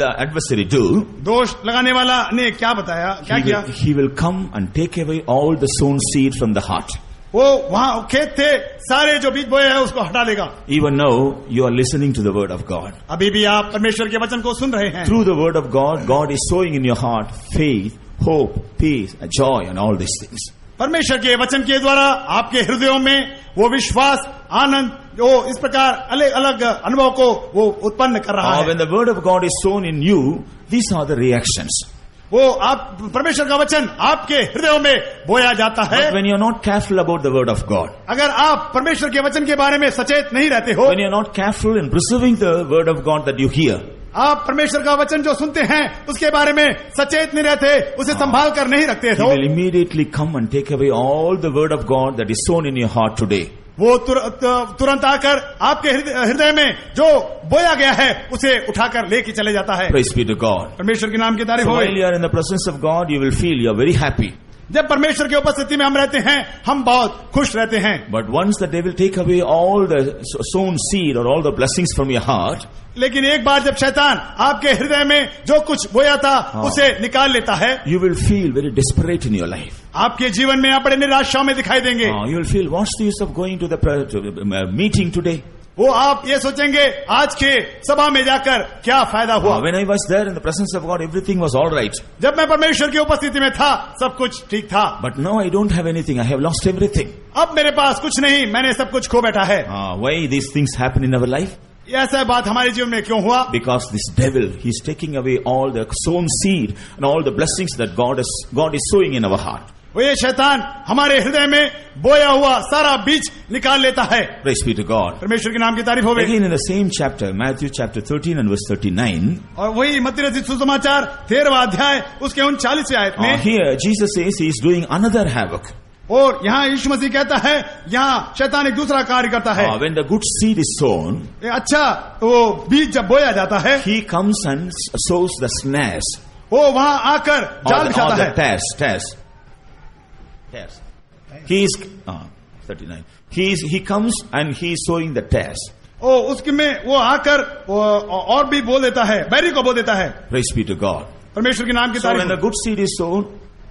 A: the adversary do?
B: दोष लगाने वाला ने क्या बताया, क्या किया?
A: He will come and take away all the sown seed from the heart.
B: वो वहाँ खेत थे, सारे जो बीज बोए हैं उसको हटा देगा।
A: Even now you are listening to the word of God.
B: अभी भी आप परमेश्वर के वचन को सुन रहे हैं।
A: Through the word of God, God is sowing in your heart faith, hope, peace, joy and all these things.
B: परमेश्वर के वचन के द्वारा आपके हृदयों में वो विश्वास, आनंद, वो इस प्रकार अलग अलग अनुभव को वो उत्पन्न कर रहा है।
A: When the word of God is sown in you, these are the reactions.
B: वो आप परमेश्वर का वचन आपके हृदयों में बोया जाता है।
A: But when you are not careful about the word of God,
B: अगर आप परमेश्वर के वचन के बारे में सचेत नहीं रहते हो,
A: when you are not careful in preserving the word of God that you hear,
B: आप परमेश्वर का वचन जो सुनते हैं उसके बारे में सचेत नहीं रहते, उसे संभाल कर नहीं रखते हो,
A: He will immediately come and take away all the word of God that is sown in your heart today.
B: वो तुरंत आकर आपके हृदय में जो बोया गया है उसे उठाकर लेके चले जाता है।
A: Praise be to God.
B: परमेश्वर के नाम की तारीफ
A: So
B: हो।
A: while you are in the presence of God, you will feel you are very happy.
B: जब परमेश्वर की उपस्थिति में हम रहते हैं हम बहुत खुश रहते हैं।
A: But once the devil take away all the sown seed or all the blessings from your heart,
B: लेकिन एक बार जब शैतान आपके हृदय में जो कुछ बोया था उसे निकाल लेता है,
A: you will feel very desperate in your life.
B: आपके जीवन में आप बड़े निराशाओं में दिखाई देंगे।
A: You will feel, what's the use of going to the meeting today?
B: वो आप ये सोचेंगे आज के सभा में जाकर क्या फायदा हुआ।
A: When I was there in the presence of God, everything was all right.
B: जब मैं परमेश्वर की उपस्थिति में था सब कुछ ठीक था।
A: But now I don't have anything. I have lost everything.
B: अब मेरे पास कुछ नहीं, मैंने सब कुछ खो बैठा है।
A: Why these things happen in our life?
B: ऐसा बात हमारे जीवन में क्यों हुआ?
A: Because this devil, he's taking away all the sown seed and all the blessings that God is sowing in our heart.
B: वो ये शैतान हमारे हृदय में बोया हुआ सारा बीज निकाल लेता है।
A: Praise be to God.
B: परमेश्वर के नाम की तारीफ होवे।
A: Again in the same chapter, Matthew chapter 13 and verse 39.
B: और वही मत्ती रचित सुसमाचार 13वां अध्याय उसके 39वें आयत में
A: Here Jesus says he is doing another havoc.
B: और यहाँ यीशु मसीह कहता है यहाँ शैतान एक दूसरा कार्य करता है।
A: When the good seed is sown,
B: अच्छा वो बीज जब बोया जाता है,
A: he comes and sows the snares.
B: वो वहाँ आकर जाल बिछाता है।
A: Tares. He is 39. He comes and he is sowing the tares.
B: ओ उसमें वो आकर और भी बोल देता है, बैरी को बोल देता है।
A: Praise be to God.
B: परमेश्वर के नाम की
A: So
B: तारीफ।
A: when the good seed is sown,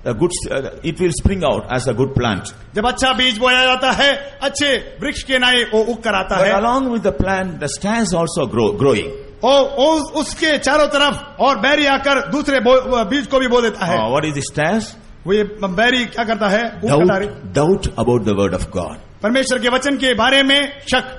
A: it will spring out as a good plant.
B: जब अच्छा बीज बोया जाता है अच्छे वृक्ष के नाई वो उग कर आता
A: But
B: है।
A: along with the plant, the tares also growing.
B: और उसके चारों तरफ और बैरी आकर दूसरे बीज को भी बो देता है।
A: What is this tares?
B: वो ये बैरी क्या करता है?
A: Doubt about the word of God.
B: परमेश्वर के वचन के बारे में शक,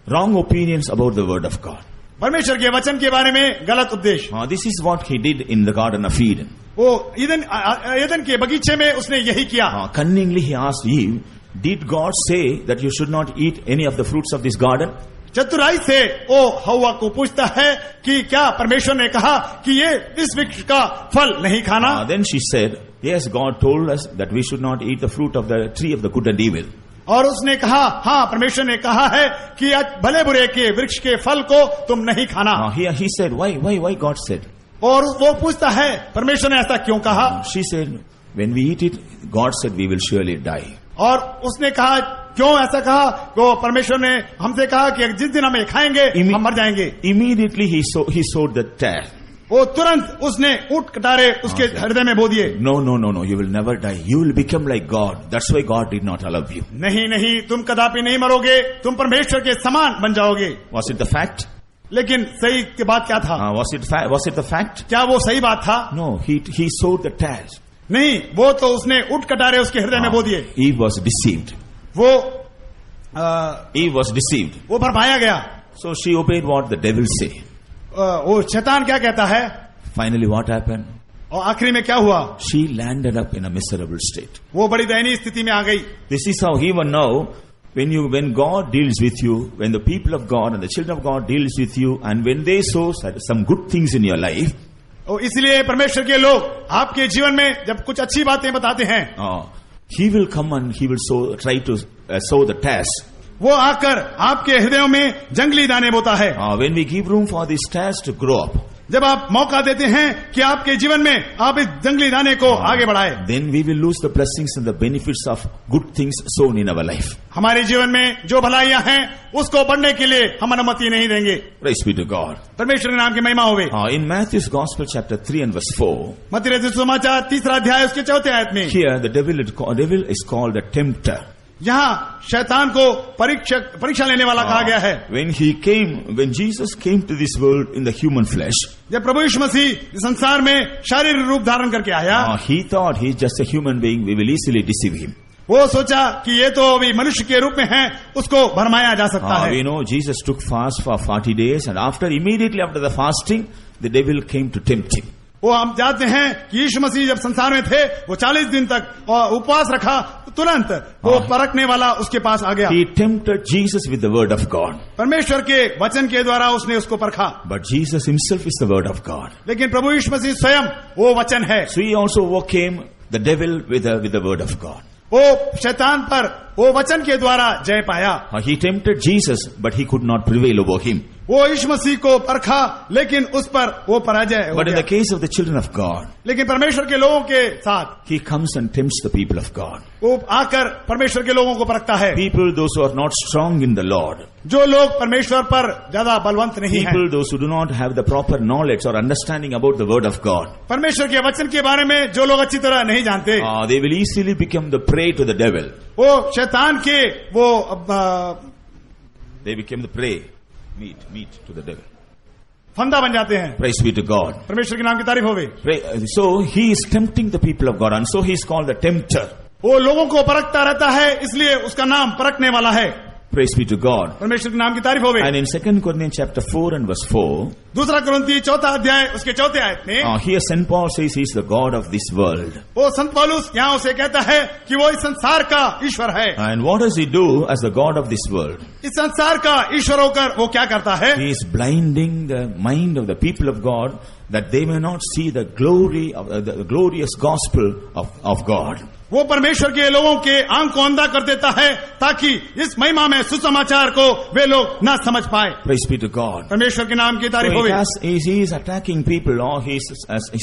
A: wrong opinions about the word of God.
B: परमेश्वर के वचन के बारे में गलत उपदेश।
A: This is what he did in the Garden of Eden.
B: वो ईदन के बगीचे में उसने यही किया।
A: Cunningly he asked Eve, did God say that you should not eat any of the fruits of this garden?
B: चतुराई से वो हव्वा को पूछता है कि क्या परमेश्वर ने कहा कि ये इस वृक्ष का फल नहीं खाना?
A: Then she said, yes, God told us that we should not eat the fruit of the tree of the good and evil.
B: और उसने कहा हाँ परमेश्वर ने कहा है कि भले बुरे के वृक्ष के फल को तुम नहीं खाना।
A: He said, why God said?
B: और वो पूछता है परमेश्वर ने ऐसा क्यों कहा?
A: She said, when we eat it, God said we will surely die.
B: और उसने कहा क्यों ऐसा कहा? तो परमेश्वर ने हमसे कहा कि जिस दिन हम खाएंगे हम मर जाएंगे।
A: Immediately he sowed the tare.
B: वो तुरंत उसने ऊंट कटारे उसके हृदय में बो दिए।
A: No, you will never die. You will become like God. That's why God did not allow you.
B: नहीं, तुम कदापि नहीं मरोगे, तुम परमेश्वर के समान बन जाओगे।
A: Was it the fact?
B: लेकिन सही के बात क्या था?
A: Was it the fact?
B: क्या वो सही बात था?
A: No, he sowed the tares.
B: नहीं, वो तो उसने ऊंट कटारे उसके हृदय में बो दिए।
A: Eve was deceived. Eve was deceived.
B: वो भरमाया गया।
A: So she obeyed what the devil say.
B: वो शैतान क्या कहता है?
A: Finally what happened?
B: और आखिरी में क्या हुआ?
A: She landed up in a miserable state.
B: वो बड़ी दयनीय स्थिति में आ गई।
A: This is how even now when God deals with you, when the people of God and the children of God deals with you, and when they sow some good things in your life,
B: इसलिए परमेश्वर के लोग आपके जीवन में जब कुछ अच्छी बातें बताते हैं,
A: he will come and he will try to sow the tares.
B: वो आकर आपके हृदयों में जंगली दाने बोता है।
A: When we give room for these tares to grow up,
B: जब आप मौका देते हैं कि आपके जीवन में आप इस जंगली दाने को आगे बढ़ाए,
A: then we will lose the blessings and the benefits of good things sown in our life.
B: हमारे जीवन में जो भलाइयां हैं उसको बढ़ने के लिए हम अनुमति नहीं देंगे।
A: Praise be to God.
B: परमेश्वर के नाम की महिमा होवे।
A: In Matthew's Gospel chapter 3 and verse 4,
B: मत्ती रचित सुसमाचार 3 अध्याय उसके 4 आयत में,
A: here the devil is called the tempter.
B: यहाँ शैतान को परीक्षा लेने वाला कहा गया है।
A: When Jesus came to this world in the human flesh,
B: जब प्रभु यीशु मसीह संसार में शारीरिक रूप धारण करके आया,
A: he thought he is just a human being, we will easily deceive him.
B: वो सोचा कि ये तो अभी मनुष्य के रूप में है, उसको भरमाया जा सकता है।
A: We know Jesus took fast for 40 days and immediately after the fasting, the devil came to tempt him.
B: वो हम जानते हैं कि यीशु मसीह जब संसार में थे वो 40 दिन तक उपवास रखा, तुरंत वो परखने वाला उसके पास आ गया।
A: He tempted Jesus with the word of God.
B: परमेश्वर के वचन के द्वारा उसने उसको परखा।
A: But Jesus himself is the word of God.
B: लेकिन प्रभु यीशु मसीह स्वयं वो वचन है।
A: So he also overcame the devil with the word of God.
B: वो शैतान पर वो वचन के द्वारा जय पाया।
A: He tempted Jesus, but he could not prevail over him.
B: वो यीशु मसीह को परखा, लेकिन उस पर वो पराजय हो
A: But in
B: गया।
A: the case of the children of God,
B: लेकिन परमेश्वर के लोगों के साथ
A: he comes and tempts the people of God.
B: वो आकर परमेश्वर के लोगों को परखता है।
A: People, those who are not strong in the Lord.
B: जो लोग परमेश्वर पर ज्यादा बलवंत नहीं हैं,
A: People, those who do not have the proper knowledge or understanding about the word of God.
B: परमेश्वर के वचन के बारे में जो लोग अच्छी तरह नहीं जानते,
A: They will easily become the prey to the devil.
B: वो शैतान के वो
A: They become the prey, meat to the devil.
B: फंदा बन जाते हैं।
A: Praise be to God.
B: परमेश्वर के नाम की तारीफ होवे।
A: So he is tempting the people of God, and so he is called the tempter.
B: वो लोगों को परखता रहता है, इसलिए उसका नाम परखने वाला है।
A: Praise be to God.
B: परमेश्वर के नाम की तारीफ होवे।
A: And in 2 Corinthians chapter 4 and verse 4,
B: दूसरा कुरिन्थी 4 अध्याय उसके 4 आयत में
A: here St. Paul says he is the God of this world.
B: वो संत पौलुस यहाँ उसे कहता है कि वो इस संसार का ईश्वर है।
A: And what does he do as the God of this world?
B: इस संसार का ईश्वर होकर वो क्या करता है?
A: He is blinding the mind of the people of God that they may not see the glory of the glorious gospel of God.
B: वो परमेश्वर के लोगों के आंख को अंधा कर देता है ताकि इस महिमा में सुसमाचार को वे लोग न समझ पाए।
A: Praise be to God.
B: परमेश्वर के नाम की तारीफ होवे।
A: He is attacking people, or he is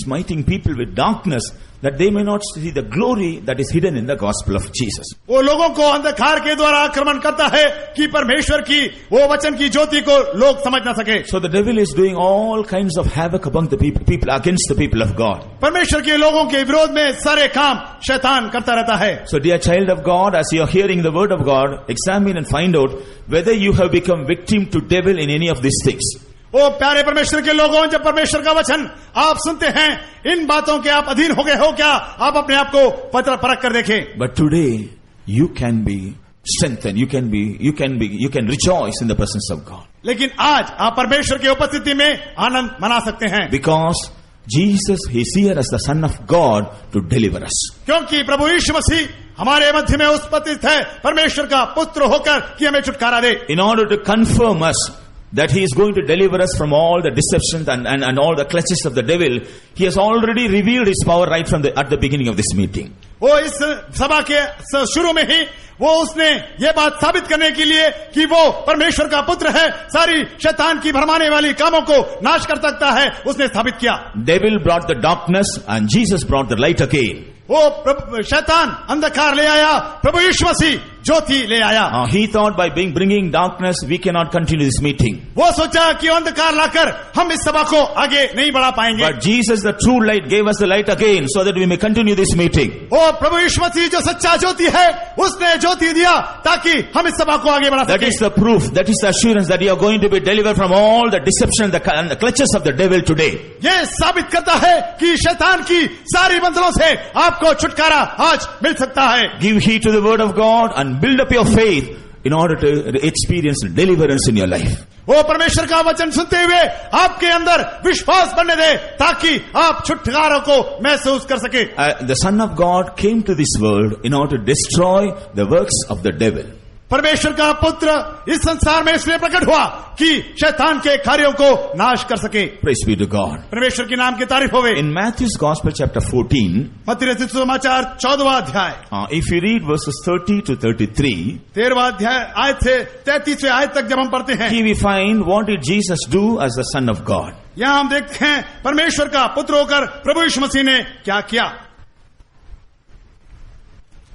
A: smiting people with darkness, that they may not see the glory that is hidden in the gospel of Jesus.
B: वो लोगों को अंधकार के द्वारा आक्रमण करता है कि परमेश्वर की वो वचन की ज्योति को लोग समझ न सके।
A: So the devil is doing all kinds of havoc among the people against the people of God.
B: परमेश्वर के लोगों के विरोध में सारे काम शैतान करता रहता है।
A: So dear child of God, as you are hearing the word of God, examine and find out whether you have become victim to devil in any of these things.
B: वो प्यारे परमेश्वर के लोगों, जब परमेश्वर का वचन आप सुनते हैं, इन बातों के आप अधीन हो गए हो क्या? आप अपने आप को परख कर देखें।
A: But today you can be strengthened. You can rejoice in the presence of God.
B: लेकिन आज आप परमेश्वर की उपस्थिति में आनंद मना सकते हैं,
A: Because Jesus, he is here as the Son of God to deliver us.
B: क्योंकि प्रभु यीशु मसीह हमारे मध्य में उपस्थित है परमेश्वर का पुत्र होकर कि हमें छुटकारा दे।
A: In order to confirm us that he is going to deliver us from all the deceptions and all the clutches of the devil, he has already revealed his power right from at the beginning of this meeting.
B: वो इस सभा के शुरू में ही वो उसने ये बात साबित करने के लिए कि वो परमेश्वर का पुत्र है, सारी शैतान की भरमाने वाली कामों को नाश कर सकता है, उसने साबित किया।
A: Devil brought the darkness and Jesus brought the light again.
B: वो शैतान अंधकार ले आया, प्रभु यीशु मसीह ज्योति ले आया।
A: He thought by bringing darkness we cannot continue this meeting.
B: वो सोचा कि अंधकार लाकर हम इस सभा को आगे नहीं बढ़ा पाएंगे।
A: But Jesus, the true light, gave us the light again so that we may continue this meeting.
B: वो प्रभु यीशु मसीह जो सच्चा ज्योति है, उसने ज्योति दिया ताकि हम इस सभा को आगे बढ़ा सकें।
A: That is the proof, that is the assurance that you are going to be delivered from all the deception and the clutches of the devil today.
B: ये साबित करता है कि शैतान की सारी बंधनों से आपको छुटकारा आज मिल सकता है।
A: Give heed to the word of God and build up your faith in order to experience deliverance in your life.
B: वो परमेश्वर का वचन सुनते हुए आपके अंदर विश्वास बनने दे ताकि आप छुटकारा को महसूस कर सके।
A: The Son of God came to this world in order to destroy the works of the devil.
B: परमेश्वर का पुत्र इस संसार में इसलिए प्रकट हुआ कि शैतान के कार्यों को नाश कर सके।
A: Praise be to God.
B: परमेश्वर के नाम की तारीफ होवे।
A: In Matthew's Gospel chapter 14,
B: मत्ती रचित सुसमाचार 14वां अध्याय,
A: if you read verses 30 to 33,
B: 13वां अध्याय आयत से 33वें आयत तक जब हम पढ़ते हैं,
A: here we find what did Jesus do as the Son of God.
B: यहाँ हम देखते हैं परमेश्वर का पुत्र होकर प्रभु यीशु मसीह ने क्या किया।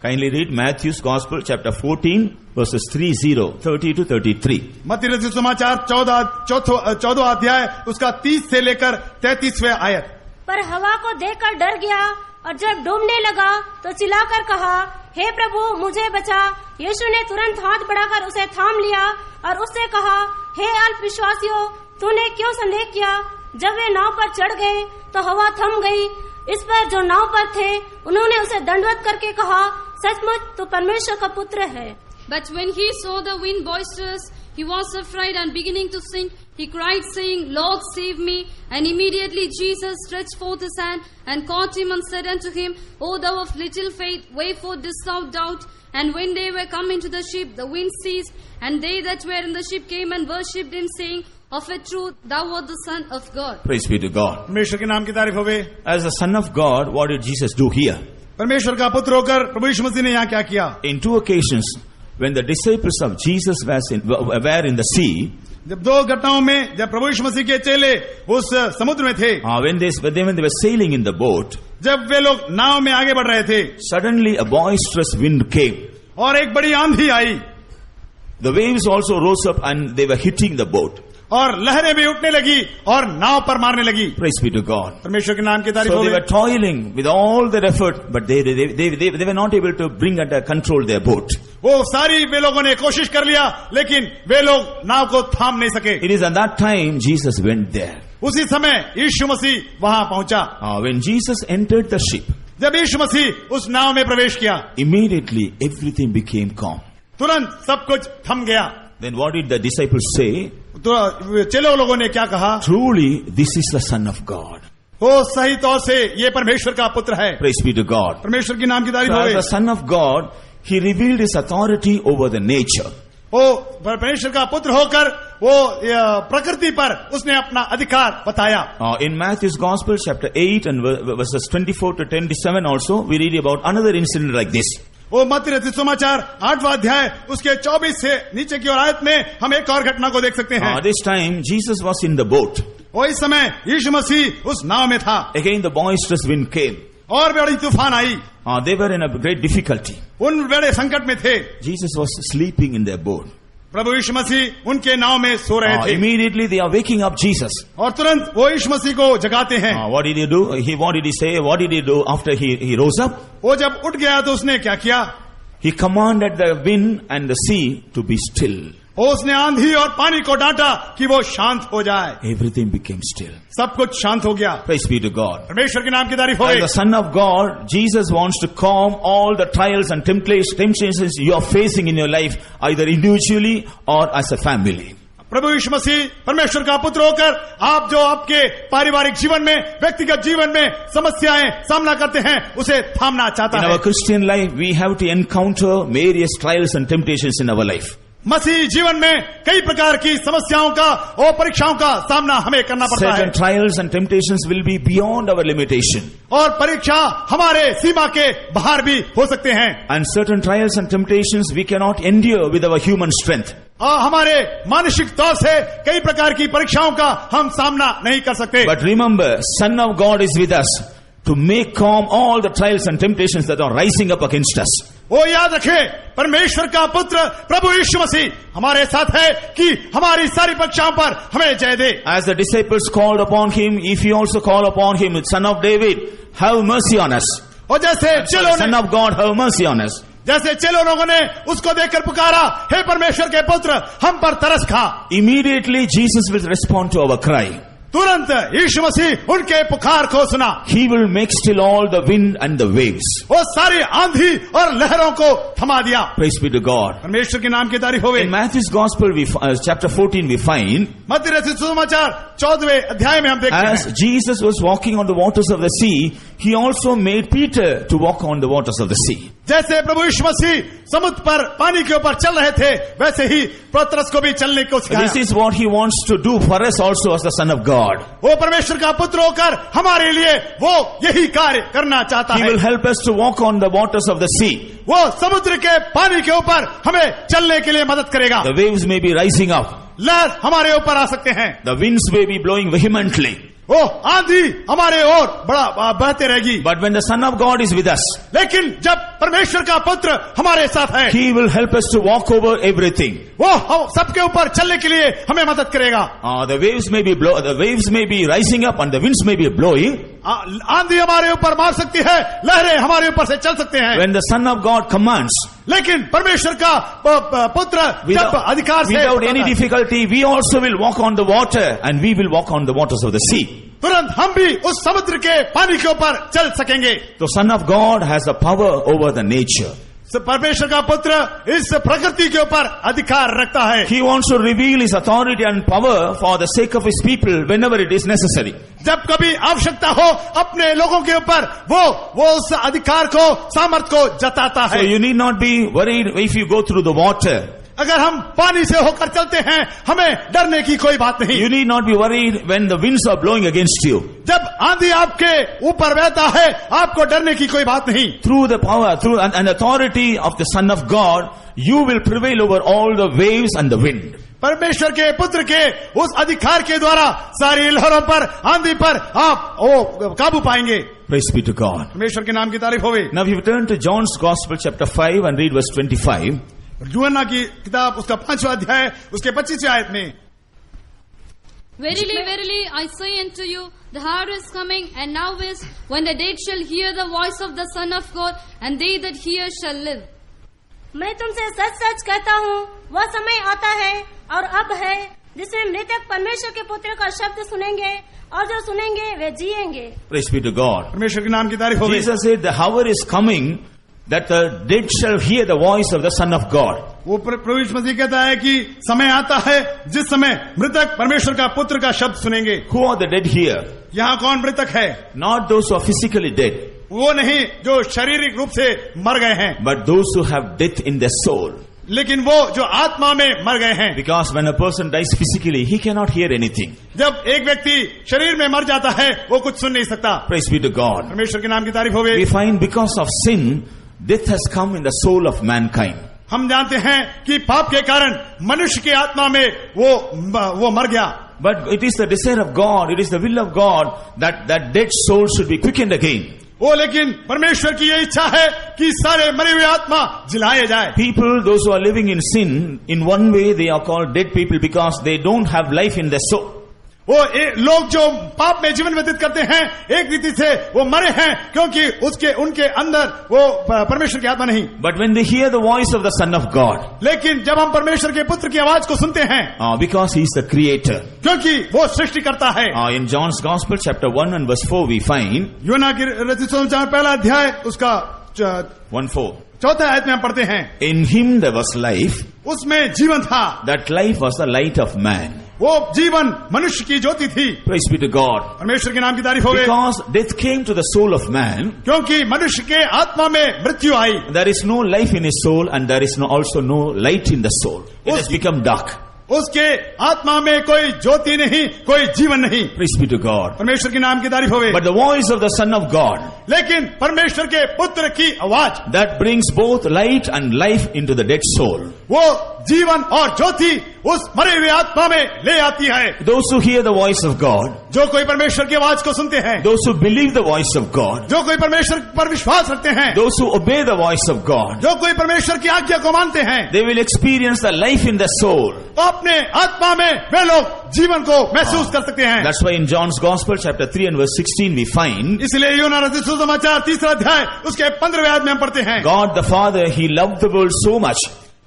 A: Kindly read Matthew's Gospel chapter 14 verses 30 to 33.
B: मत्ती रचित सुसमाचार 14वां अध्याय उसका 30 से लेकर 33वें आयत।
C: पर हवा को देखकर डर गया और जब डूबने लगा तो चिल्लाकर कहा, हे प्रभु मुझे बचा। यीशु ने तुरंत हाथ बढ़ाकर उसे थाम लिया और उससे कहा, हे अल्प विश्वासियों, तूने क्यों संदेह किया। जब वे नाव पर चढ़ गए तो हवा थम गई। इस पर जो नाव पर थे उन्होंने उसे दंडवत करके कहा, सचमुच तू परमेश्वर का पुत्र है।
D: But when he saw the wind boisterous, he was afraid and beginning to sink, he cried saying, Lord, save me. And immediately Jesus stretched forth his hand and caught him and said unto him, O thou of little faith, wherefore didst thou doubt? And when they were come into the ship, the wind ceased, and they that were in the ship came and worshipped him, saying, Of a truth, thou art the Son of God.
A: Praise be to God.
B: परमेश्वर के नाम की तारीफ होवे।
A: As the Son of God, what did Jesus do here?
B: परमेश्वर का पुत्र होकर प्रभु यीशु मसीह ने यहाँ क्या किया।
A: In two occasions, when the disciples of Jesus were in the sea,
B: जब दो घटनाओं में जब प्रभु यीशु मसीह के चेले उस समुद्र में थे,
A: when they were sailing in the boat,
B: जब वे लोग नाव में आगे बढ़ रहे थे,
A: suddenly a boisterous wind came.
B: और एक बड़ी आंधी आई,
A: The waves also rose up and they were hitting the boat.
B: और लहरें भी उठने लगी और नाव पर मारने लगी.
A: Praise be to God.
B: परमेश्वर के नाम की तारीफ
A: So
B: हो
A: they
B: गई.
A: were toiling with all their effort, but they were not able to bring under control their boat.
B: वो सारी वे लोगों ने कोशिश कर लिया, लेकिन वे लोग नाव को थाम नहीं सके.
A: It is at that time Jesus went there.
B: उसी समय यीशु मसीह वहां पहुंचा.
A: When Jesus entered the ship,
B: जब यीशु मसीह उस नाव में प्रवेश किया,
A: immediately everything became calm.
B: तुरंत सब कुछ थम गया.
A: Then what did the disciples say?
B: तो चेले लोगों ने क्या कहा?
A: Truly, this is the Son of God.
B: वो सही तौर से ये परमेश्वर का पुत्र है.
A: Praise be to God.
B: परमेश्वर की नाम की तारीफ
A: So
B: हो
A: as the
B: गई.
A: Son of God, He revealed His authority over the nature.
B: वो परमेश्वर का पुत्र होकर वो प्रकृति पर उसने अपना अधिकार बताया.
A: In Matthew's Gospel, chapter 8 and verses 24 to 27 also, we read about another incident like this.
B: वो मत्ती रचित समाचार 8वां अध्याय उसके 24 से नीचे की ओर आयत में हम एक और घटना को देख सकते हैं.
A: This time, Jesus was in the boat.
B: वो इस समय यीशु मसीह उस नाव में था.
A: Again, the boisterous wind came.
B: और बड़ी तूफान आई.
A: They were in a great difficulty.
B: उन बड़े संकट में थे.
A: Jesus was sleeping in their boat.
B: प्रभु यीशु मसीह उनके नाव में सो रहे थे.
A: Immediately they are waking up Jesus.
B: और तुरंत वो यीशु मसीह को जगाते हैं.
A: What did he do? What did he say? What did he do after he rose up?
B: वो जब उठ गया तो उसने क्या किया?
A: He commanded the wind and the sea to be still.
B: उसने आंधी और पानी को डांटा कि वो शांत हो जाए.
A: Everything became still.
B: सब कुछ शांत हो गया.
A: Praise be to God.
B: परमेश्वर के नाम की तारीफ हो
A: As
B: गई.
A: the Son of God, Jesus wants to calm all the trials and temptations you are facing in your life, either individually or as a family.
B: प्रभु यीशु मसीह परमेश्वर का पुत्र होकर आप जो आपके पारिवारिक जीवन में, व्यक्तिगत जीवन में समस्याएं सामना करते हैं, उसे थामना चाहता
A: In
B: है.
A: our Christian life, we have to encounter various trials and temptations in our life.
B: मसीह जीवन में कई प्रकार की समस्याओं का और परीक्षाओं का सामना हमें करना पड़ता है.
A: Certain trials and temptations will be beyond our limitation.
B: और परीक्षा हमारे सीमा के बाहर भी हो सकते हैं.
A: And certain trials and temptations we cannot endure with our human strength.
B: हमारे मानसिक तौर से कई प्रकार की परीक्षाओं का हम सामना नहीं कर सकते.
A: But remember, Son of God is with us to make calm all the trials and temptations that are rising up against us.
B: वो याद रखें, परमेश्वर का पुत्र प्रभु यीशु मसीह हमारे साथ है कि हमारी सारी परीक्षाओं पर हमें जय दे.
A: As the disciples called upon him, if you also call upon him, Son of David, have mercy on us.
B: और जैसे चेलों
A: Son
B: ने
A: of God, have mercy on us.
B: जैसे चेलों लोगों ने उसको देखकर पुकारा, हे परमेश्वर के पुत्र हम पर तरस खा.
A: Immediately Jesus will respond to our cry.
B: तुरंत यीशु मसीह उनके पुकार को सुना.
A: He will make still all the wind and the waves.
B: वो सारी आंधी और लहरों को थमा दिया.
A: Praise be to God.
B: परमेश्वर के नाम की तारीफ हो गई.
A: In Matthew's Gospel, chapter 14, we find
B: मत्ती रचित सुसमाचार 14वें अध्याय में हम देखते
A: as
B: हैं,
A: Jesus was walking on the waters of the sea, he also made Peter to walk on the waters of the sea.
B: जैसे प्रभु यीशु मसीह समुद्र पर पानी के ऊपर चल रहे थे, वैसे ही पतरस को भी चलने को सिखाया.
A: This is what he wants to do for us also as the Son of God.
B: वो परमेश्वर का पुत्र होकर हमारे लिए वो यही कार्य करना चाहता
A: He
B: है.
A: will help us to walk on the waters of the sea.
B: वो समुद्र के पानी के ऊपर हमें चलने के लिए मदद करेगा.
A: The waves may be rising up.
B: लहर हमारे ऊपर आ सकते हैं.
A: The winds may be blowing vehemently.
B: वो आंधी हमारे ओर बड़ा बहते रहेगी.
A: But when the Son of God is with us,
B: लेकिन जब परमेश्वर का पुत्र हमारे साथ है,
A: He will help us to walk over everything.
B: वो सबके ऊपर चलने के लिए हमें मदद करेगा.
A: The waves may be rising up and the winds may be blowing.
B: आंधी हमारे ऊपर मार सकती है, लहरें हमारे ऊपर से चल सकते हैं.
A: When the Son of God commands,
B: लेकिन परमेश्वर का पुत्र जब अधिकार से
A: without any difficulty, we also will walk on the water and we will walk on the waters of the sea.
B: तुरंत हम भी उस समुद्र के पानी के ऊपर चल सकेंगे.
A: The Son of God has a power over the nature.
B: परमेश्वर का पुत्र इस प्रकृति के ऊपर अधिकार रखता है.
A: He wants to reveal His authority and power for the sake of His people whenever it is necessary.
B: जब कभी आवश्यकता हो अपने लोगों के ऊपर वो उस अधिकार को, सामर्थ को जताता
A: So
B: है.
A: you need not be worried if you go through the water.
B: अगर हम पानी से होकर चलते हैं, हमें डरने की कोई बात नहीं।
A: You need not be worried when the winds are blowing against you.
B: जब आंधी आपके ऊपर बहता है, आपको डरने की कोई बात नहीं।
A: Through the power, through an authority of the Son of God, you will prevail over all the waves and the wind.
B: परमेश्वर के पुत्र के उस अधिकार के द्वारा सारी लहरों पर, आंधी पर आप काबू पाएंगे।
A: Praise be to God.
B: परमेश्वर के नाम की तारीफ होवे।
A: Now if you turn to John's Gospel chapter 5 and read verse 25.
B: यूहन्ना की किताब उसका 5वां अध्याय उसके 25वें आयत में,
D: Verily, verily, I say unto you, the hour is coming, and now is, when the dead shall hear the voice of the Son of God, and they that hear shall live.
C: मैं तुमसे सच सच कहता हूँ, वह समय आता है और अब है जिसमें मृतक परमेश्वर के पुत्र का शब्द सुनेंगे और जो सुनेंगे वे जिएंगे।
A: Praise be to God.
B: परमेश्वर के नाम की तारीफ होवे।
A: Jesus said the hour is coming that the dead shall hear the voice of the Son of God.
B: वो प्रभु यीशु मसीह कहता है कि समय आता है जिस समय मृतक परमेश्वर का पुत्र का शब्द सुनेंगे।
A: Who are the dead here?
B: यहाँ कौन मृतक है?
A: Not those who are physically dead,
B: वो नहीं जो शारीरिक रूप से मर गए हैं,
A: but those who have death in their soul.
B: लेकिन वो जो आत्मा में मर गए हैं।
A: Because when a person dies physically, he cannot hear anything.
B: जब एक व्यक्ति शरीर में मर जाता है, वो कुछ सुन नहीं सकता।
A: Praise be to God.
B: परमेश्वर के नाम की तारीफ होवे।
A: We find because of sin, death has come in the soul of mankind.
B: हम जानते हैं कि पाप के कारण मनुष्य की आत्मा में वो मर गया।
A: But it is the desire of God, it is the will of God that that dead soul should be quickened again.
B: वो लेकिन परमेश्वर की ये इच्छा है कि सारे मरे हुए आत्मा जिलाए जाए।
A: People, those who are living in sin, in one way they are called dead people because they don't have life in their soul.
B: वो लोग जो पाप में जीवन व्यतीत करते हैं, एक रीति से वो मरे हैं क्योंकि उनके अंदर वो परमेश्वर की आत्मा नहीं।
A: But when they hear the voice of the Son of God,
B: लेकिन जब हम परमेश्वर के पुत्र की आवाज को सुनते हैं,
A: because he is the creator.
B: क्योंकि वो सृष्टि करता है।
A: In John's Gospel chapter 1 and verse 4 we find,
B: यूहन्ना की रचित सुसमाचार पहला अध्याय उसका
A: 1:4.
B: चौथा आयत में हम पढ़ते हैं,
A: In him there was life,
B: उसमें जीवन था,
A: that life was the light of man.
B: वो जीवन मनुष्य की ज्योति थी।
A: Praise be to God.
B: परमेश्वर के नाम की तारीफ होवे।
A: Because death came to the soul of man,
B: क्योंकि मनुष्य के आत्मा में मृत्यु आई।
A: there is no life in his soul and there is also no light in the soul. It has become dark.
B: उसके आत्मा में कोई ज्योति नहीं, कोई जीवन नहीं।
A: Praise be to God.
B: परमेश्वर के नाम की तारीफ होवे।
A: But the voice of the Son of God,
B: लेकिन परमेश्वर के पुत्र की आवाज,
A: that brings both light and life into the dead soul.
B: वो जीवन और ज्योति उस मरे हुए आत्मा में ले आती है।
A: Those who hear the voice of God,
B: जो कोई परमेश्वर की आवाज को सुनते हैं,
A: those who believe the voice of God,
B: जो कोई परमेश्वर पर विश्वास रखते हैं,
A: those who obey the voice of God,
B: जो कोई परमेश्वर की आज्ञा को मानते हैं,
A: they will experience the life in their soul.
B: तो अपने आत्मा में वे लोग जीवन को महसूस कर सकते हैं।
A: That's why in John's Gospel chapter 3 and verse 16 we find,
B: इसलिए यूहन्ना रचित सुसमाचार 3रा अध्याय उसके 15वें आयत में हम पढ़ते हैं,
A: God the Father, he loved the world so much,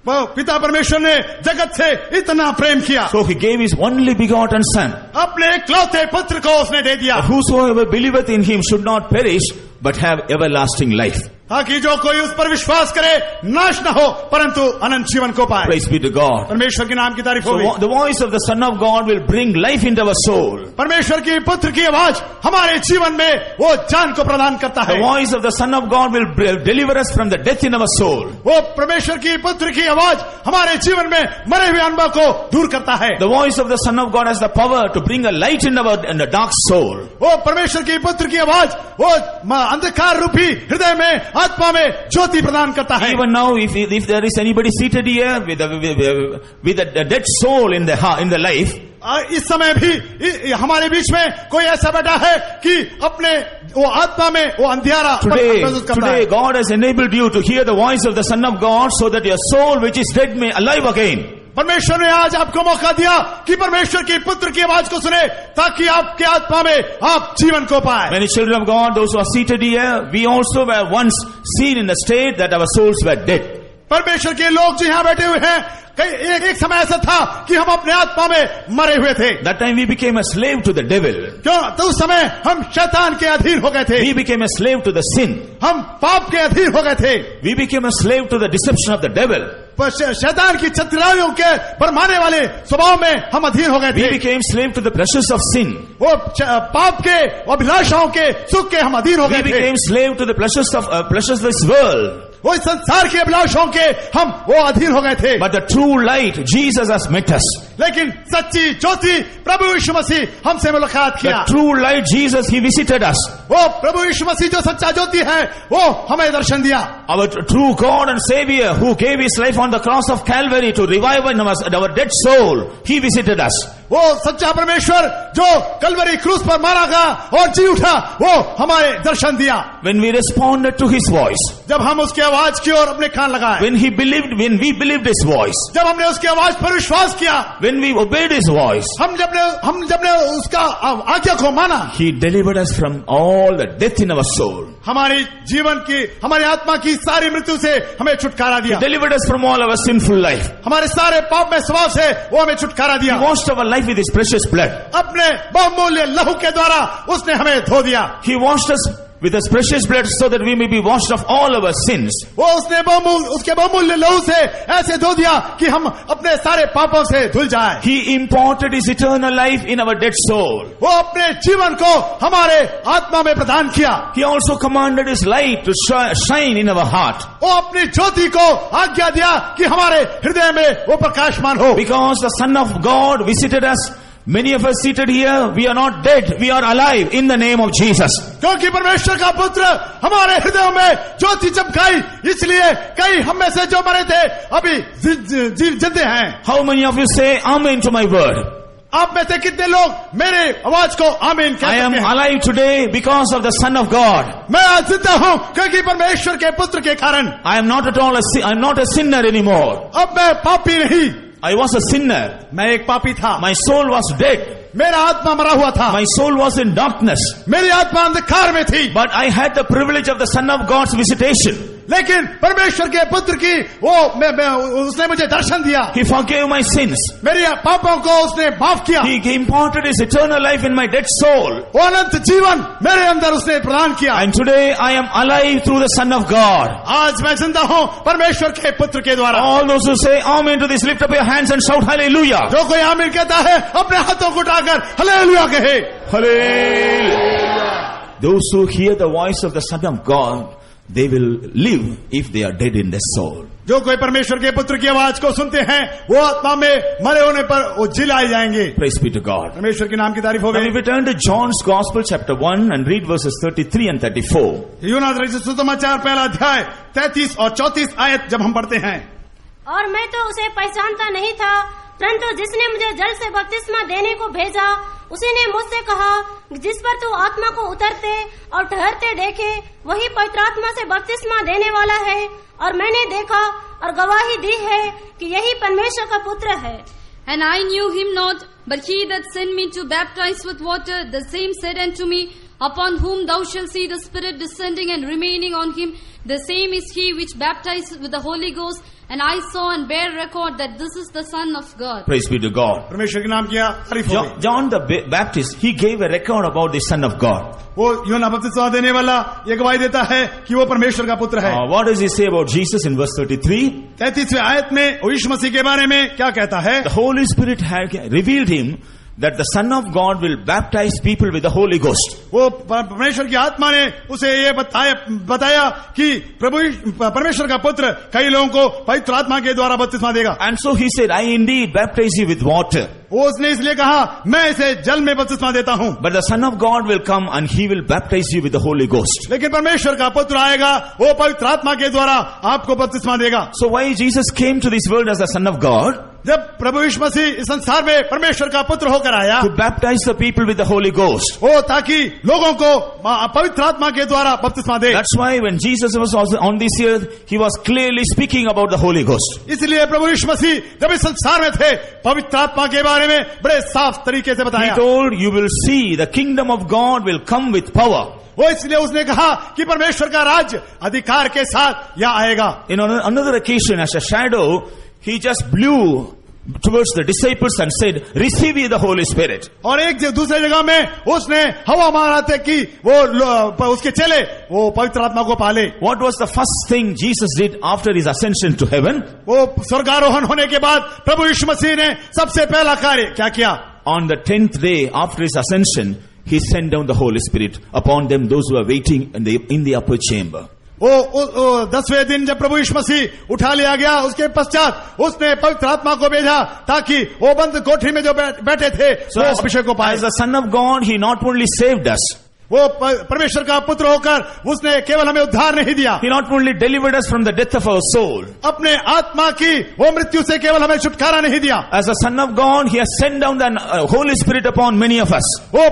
B: वो पिता परमेश्वर ने जगत से इतना प्रेम किया,
A: so he gave his only begotten Son,
B: अपने इकलौते पुत्र को उसने दे दिया,
A: that whosoever believeth in him should not perish but have everlasting life.
B: ताकि जो कोई उस पर विश्वास करे नाश न हो परंतु अनंत जीवन को पाए।
A: Praise be to God.
B: परमेश्वर के नाम की तारीफ हो।
A: So the voice of the Son of God will bring life into our soul.
B: परमेश्वर की पुत्र की आवाज हमारे जीवन में वो जान को प्रदान करता है।
A: The voice of the Son of God will deliver us from the death in our soul.
B: वो परमेश्वर की पुत्र की आवाज हमारे जीवन में मरे हुए अनुभव को दूर करता है।
A: The voice of the Son of God has the power to bring a light in the dark soul.
B: वो परमेश्वर की पुत्र की आवाज वो अंधकार रूपी हृदय में आत्मा में ज्योति प्रदान करता है।
A: Even now, if there is anybody seated here with a dead soul in the life,
B: इस समय भी हमारे बीच में कोई ऐसा बैठा है कि अपने वो आत्मा में वो अंधियारा महसूस करता है।
A: Today God has enabled you to hear the voice of the Son of God so that your soul which is dead may alive again.
B: परमेश्वर ने आज आपको मौका दिया कि परमेश्वर के पुत्र की आवाज को सुने ताकि आपके आत्मा में आप जीवन को पाए।
A: Many children of God, those who are seated here, we also were once seen in a state that our souls were dead.
B: परमेश्वर के लोग जो यहाँ बैठे हुए हैं, एक समय ऐसा था कि हम अपने आत्मा में मरे हुए थे।
A: That time we became a slave to the devil.
B: क्यों? तो उस समय हम शैतान के अधीन हो गए थे।
A: We became a slave to the sin.
B: हम पाप के अधीन हो गए थे।
A: We became a slave to the deception of the devil.
B: शैतान की चतुराइयों के भरमाने वाले स्वभाव में हम अधीन हो गए थे।
A: We became slave to the pleasures of sin.
B: वो पाप के अभिलाषाओं के सुख के हम अधीन हो गए थे।
A: We became slave to the pleasures of this world.
B: वो इस संसार के अभिलाषों के हम वो अधीन हो गए थे।
A: But the true light, Jesus has met us.
B: लेकिन सच्ची ज्योति प्रभु यीशु मसीह हमसे मुलाकात
A: The
B: किया।
A: true light, Jesus, He visited us.
B: वो प्रभु यीशु मसीह जो सच्चा ज्योति है वो हमें दर्शन दिया।
A: Our true God and Savior who gave His life on the cross of Calvary to revive in our dead soul, He visited us.
B: वो सच्चा परमेश्वर जो कलवरी क्रूस पर मारा गया और जी उठा, वो हमारे दर्शन दिया।
A: When we responded to His voice,
B: जब हम उसकी आवाज की ओर अपने कान लगाए,
A: when we believed His voice,
B: जब हमने उसकी आवाज पर विश्वास किया,
A: when we obeyed His voice,
B: हम जब ने उसका आज्ञा को माना,
A: He delivered us from all the death in our soul.
B: हमारी जीवन की, हमारी आत्मा की सारी मृत्यु से हमें छुटकारा दिया।
A: He delivered us from all our sinful life.
B: हमारे सारे पाप में स्वभाव से वो हमें छुटकारा दिया।
A: He washed our life with His precious blood.
B: अपने बहुमूल्य लहू के द्वारा उसने हमें धो दिया।
A: He washed us with His precious blood so that we may be washed of all our sins.
B: वो उसने उसके बहुमूल्य लहू से ऐसे धो दिया कि हम अपने सारे पापों से धुल जाए।
A: He imparted His eternal life in our dead soul.
B: वो अपने जीवन को हमारे आत्मा में प्रदान किया।
A: He also commanded His light to shine in our heart.
B: वो अपनी ज्योति को आज्ञा दिया कि हमारे हृदय में वो प्रकाशमान हो।
A: Because the Son of God visited us, many of us seated here, we are not dead, we are alive in the name of Jesus.
B: क्योंकि परमेश्वर का पुत्र हमारे हृदयों में ज्योति चमकाई, इसलिए कई हम में से जो मरे थे अभी जिंदे हैं।
A: How many of you say amen to my word?
B: आप में से कितने लोग मेरे आवाज को आमीन कहते
A: I am
B: हैं?
A: alive today because of the Son of God.
B: मैं आज जिंदा हूँ क्योंकि परमेश्वर के पुत्र के कारण।
A: I am not at all I'm not a sinner anymore.
B: अब मैं पापी नहीं,
A: I was a sinner.
B: मैं एक पापी था।
A: My soul was dead.
B: मेरा आत्मा मरा हुआ था।
A: My soul was in darkness.
B: मेरी आत्मा अंधकार में थी।
A: But I had the privilege of the Son of God's visitation.
B: लेकिन परमेश्वर के पुत्र की उसने मुझे दर्शन दिया।
A: He forgave my sins.
B: मेरी पापों को उसने माफ किया।
A: He imparted His eternal life in my dead soul.
B: वो अनंत जीवन मेरे अंदर उसने प्रदान किया।
A: And today I am alive through the Son of God.
B: आज मैं जिंदा हूँ परमेश्वर के पुत्र के द्वारा।
A: All those who say amen to this, lift up your hands and shout hallelujah.
B: जो कोई आमीन कहता है अपने हाथों को उठाकर हालेलुया कहे।
A: Hallelujah. Those who hear the voice of the Son of God, they will live if they are dead in their soul.
B: जो कोई परमेश्वर के पुत्र की आवाज को सुनते हैं वो आत्मा में मरे होने पर वो जिलाए जाएंगे।
A: Praise be to God.
B: परमेश्वर के नाम की तारीफ हो
A: Now
B: गई।
A: we return to John's Gospel chapter 1 and read verses 33 and 34.
B: यूहन्ना रचित सुसमाचार पहला अध्याय 33 और 34 आयत जब हम पढ़ते हैं।
C: और मैं तो उसे पहचानता नहीं था, परंतु जिसने मुझे जल से बपतिस्मा देने को भेजा उसी ने मुझसे कहा, जिस पर तू आत्मा को उतरते और ठहरते देखे वही पवित्र आत्मा से बपतिस्मा देने वाला है। और मैंने देखा और गवाही दी है कि यही परमेश्वर का पुत्र है।
D: And I knew him not, but he that sent me to baptize with water, the same said unto me, upon whom thou shalt see the Spirit descending and remaining on him, the same is he which baptizes with the Holy Ghost. And I saw and bear record that this is the Son of God.
A: Praise be to God.
B: परमेश्वर के नाम किया तारीफ हो गई।
A: John the Baptist, he gave a record about the Son of God.
B: वो यूहन्ना बपतिस्मा देने वाला ये गवाही देता है कि वो परमेश्वर का पुत्र है।
A: What does he say about Jesus in verse 33?
B: 33वें आयत में यीशु मसीह के बारे में क्या कहता है?
A: The Holy Spirit had revealed him that the Son of God will baptize people with the Holy Ghost.
B: वो परमेश्वर की आत्मा ने उसे ये बताया कि परमेश्वर का पुत्र कई लोगों को पवित्र आत्मा के द्वारा बपतिस्मा देगा।
A: And so he said, I indeed baptize you with water.
B: वो उसने इसलिए कहा मैं इसे जल में बपतिस्मा देता हूँ।
A: But the Son of God will come and he will baptize you with the Holy Ghost.
B: लेकिन परमेश्वर का पुत्र आएगा, वो पवित्र आत्मा के द्वारा आपको बपतिस्मा देगा।
A: So why Jesus came to this world as the Son of God?
B: जब प्रभु यीशु मसीह इस संसार में परमेश्वर का पुत्र होकर आया,
A: To baptize the people with the Holy Ghost.
B: वो ताकि लोगों को पवित्र आत्मा के द्वारा बपतिस्मा दे।
A: That's why when Jesus was on this earth, he was clearly speaking about the Holy Ghost.
B: इसलिए प्रभु यीशु मसीह जब इस संसार में थे पवित्र आत्मा के बारे में बड़े साफ तरीके से
A: He
B: बताया।
A: told, you will see the kingdom of God will come with power.
B: वो इसलिए उसने कहा कि परमेश्वर का राज्य अधिकार के साथ यहाँ आएगा।
A: In another occasion, as a shadow, he just blew towards the disciples and said, receive ye the Holy Spirit.
B: और एक दूसरे जगह में उसने हवा मारा था कि वो उसके चेले वो पवित्र आत्मा को पाले।
A: What was the first thing Jesus did after his ascension to heaven?
B: वो स्वर्गारोहण होने के बाद प्रभु यीशु मसीह ने सबसे पहला कार्य क्या किया?
A: On the 10th day after his ascension, he sent down the Holy Spirit upon them, those who are waiting in the upper chamber.
B: वो 10वें दिन जब प्रभु यीशु मसीह उठा लिया गया, उसके पश्चात उसने पवित्र आत्मा को भेजा ताकि वो बंद कोठरी में जो बैठे थे वो अभिषेक को पाए।
A: As the Son of God, He not only saved us,
B: वो परमेश्वर का पुत्र होकर उसने केवल हमें उद्धार नहीं दिया,
A: He not only delivered us from the death of our soul.
B: अपने आत्मा की वो मृत्यु से केवल हमें छुटकारा नहीं दिया।
A: As the Son of God, He has sent down the Holy Spirit upon many of us.
B: वो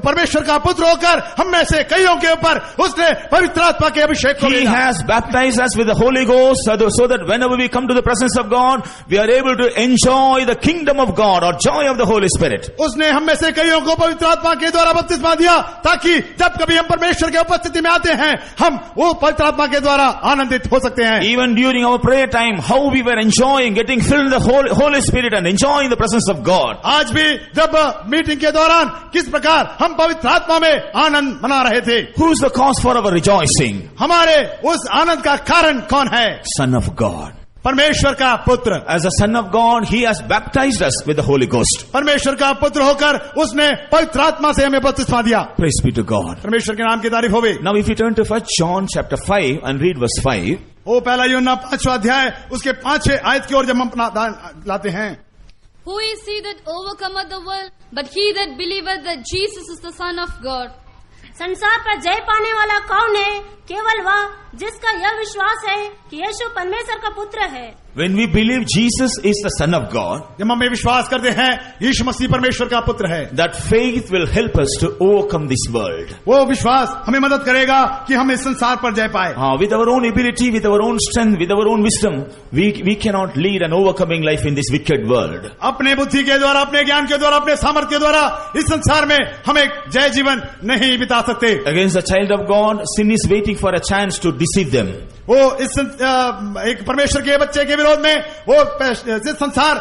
B: परमेश्वर का पुत्र होकर हम में से कईयों के ऊपर उसने पवित्र आत्मा के अभिषेक को
A: He
B: भेजा।
A: has baptized us with the Holy Ghost so that whenever we come to the presence of God, we are able to enjoy the kingdom of God or joy of the Holy Spirit.
B: उसने हम में से कईयों को पवित्र आत्मा के द्वारा बपतिस्मा दिया ताकि जब कभी हम परमेश्वर के उपस्थिति में आते हैं हम वो पवित्र आत्मा के द्वारा आनंदित हो सकते हैं।
A: Even during our prayer time, how we were enjoying getting filled with the Holy Spirit and enjoying the presence of God.
B: आज भी जब मीटिंग के दौरान किस प्रकार हम पवित्र आत्मा में आनंद मना रहे थे।
A: Who is the cause for our rejoicing?
B: हमारे उस आनंद का कारण कौन है?
A: Son of God.
B: परमेश्वर का पुत्र।
A: As a Son of God, He has baptized us with the Holy Ghost.
B: परमेश्वर का पुत्र होकर उसने पवित्र आत्मा से हमें बपतिस्मा दिया।
A: Praise be to God.
B: परमेश्वर के नाम की तारीफ होवे।
A: Now if you turn to 1 John chapter 5 and read verse 5.
B: वो पहला यूहन्ना 5वां अध्याय उसके 5वें आयत की ओर जब हम अपना दान लाते हैं।
D: Who is he that overcometh the world, but he that believeth that Jesus is the Son of God?
C: संसार पर जय पाने वाला कौन है? केवल वह जिसका यह विश्वास है कि यीशु परमेश्वर का पुत्र है।
A: When we believe Jesus is the Son of God,
B: जब हम विश्वास करते हैं यीशु मसीह परमेश्वर का पुत्र है,
A: that faith will help us to overcome this world.
B: वो विश्वास हमें मदद करेगा कि हम इस संसार पर जय पाए।
A: With our own ability, with our own strength, with our own wisdom, we cannot lead an overcoming life in this wicked world.
B: अपने बुद्धि के द्वारा, अपने ज्ञान के द्वारा, अपने सामर्थ्य के द्वारा इस संसार में हम एक जय जीवन नहीं बिता सकते।
A: Against the child of God, sin is waiting for a chance to deceive them.
B: वो एक परमेश्वर के बच्चे के विरोध में वो संसार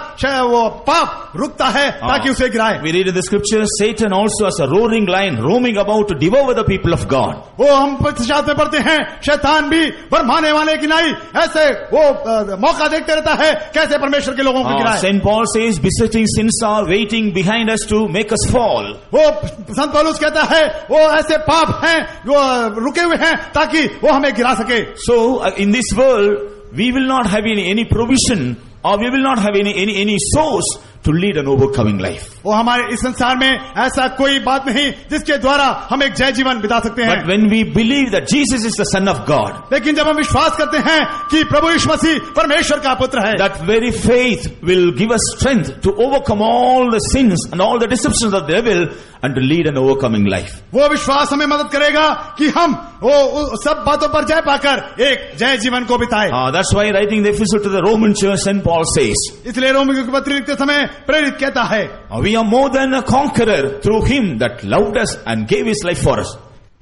B: वो पाप रुकता है ताकि उसे गिराए।
A: We read in the scripture, Satan also as a roaring lion roaming about to devour the people of God.
B: वो हम शास्त्र में पढ़ते हैं शैतान भी भरमाने वाले की नाई ऐसे वो मौका देखते रहता है कैसे परमेश्वर के लोगों को गिराए।
A: Saint Paul says, besetting sins are waiting behind us to make us fall.
B: वो संत पौलुस कहता है वो ऐसे पाप हैं जो रुके हुए हैं ताकि वो हमें गिरा सके।
A: So in this world, we will not have any provision, or we will not have any source to lead an overcoming life.
B: वो हमारे इस संसार में ऐसा कोई बात नहीं जिसके द्वारा हम एक जय जीवन बिता सकते हैं।
A: But when we believe that Jesus is the Son of God,
B: लेकिन जब हम विश्वास करते हैं कि प्रभु यीशु मसीह परमेश्वर का पुत्र है,
A: that very faith will give us strength to overcome all the sins and all the deceptions of the devil and to lead an overcoming life.
B: वो विश्वास हमें मदद करेगा कि हम वो सब बातों पर जय पाकर एक जय जीवन को बिताए।
A: That's why writing the epistle to the Roman church, Saint Paul says,
B: इसलिए रोमियों की पत्री लिखते समय प्रेरित कहता है,
A: we are more than a conqueror through him that loved us and gave his life for us.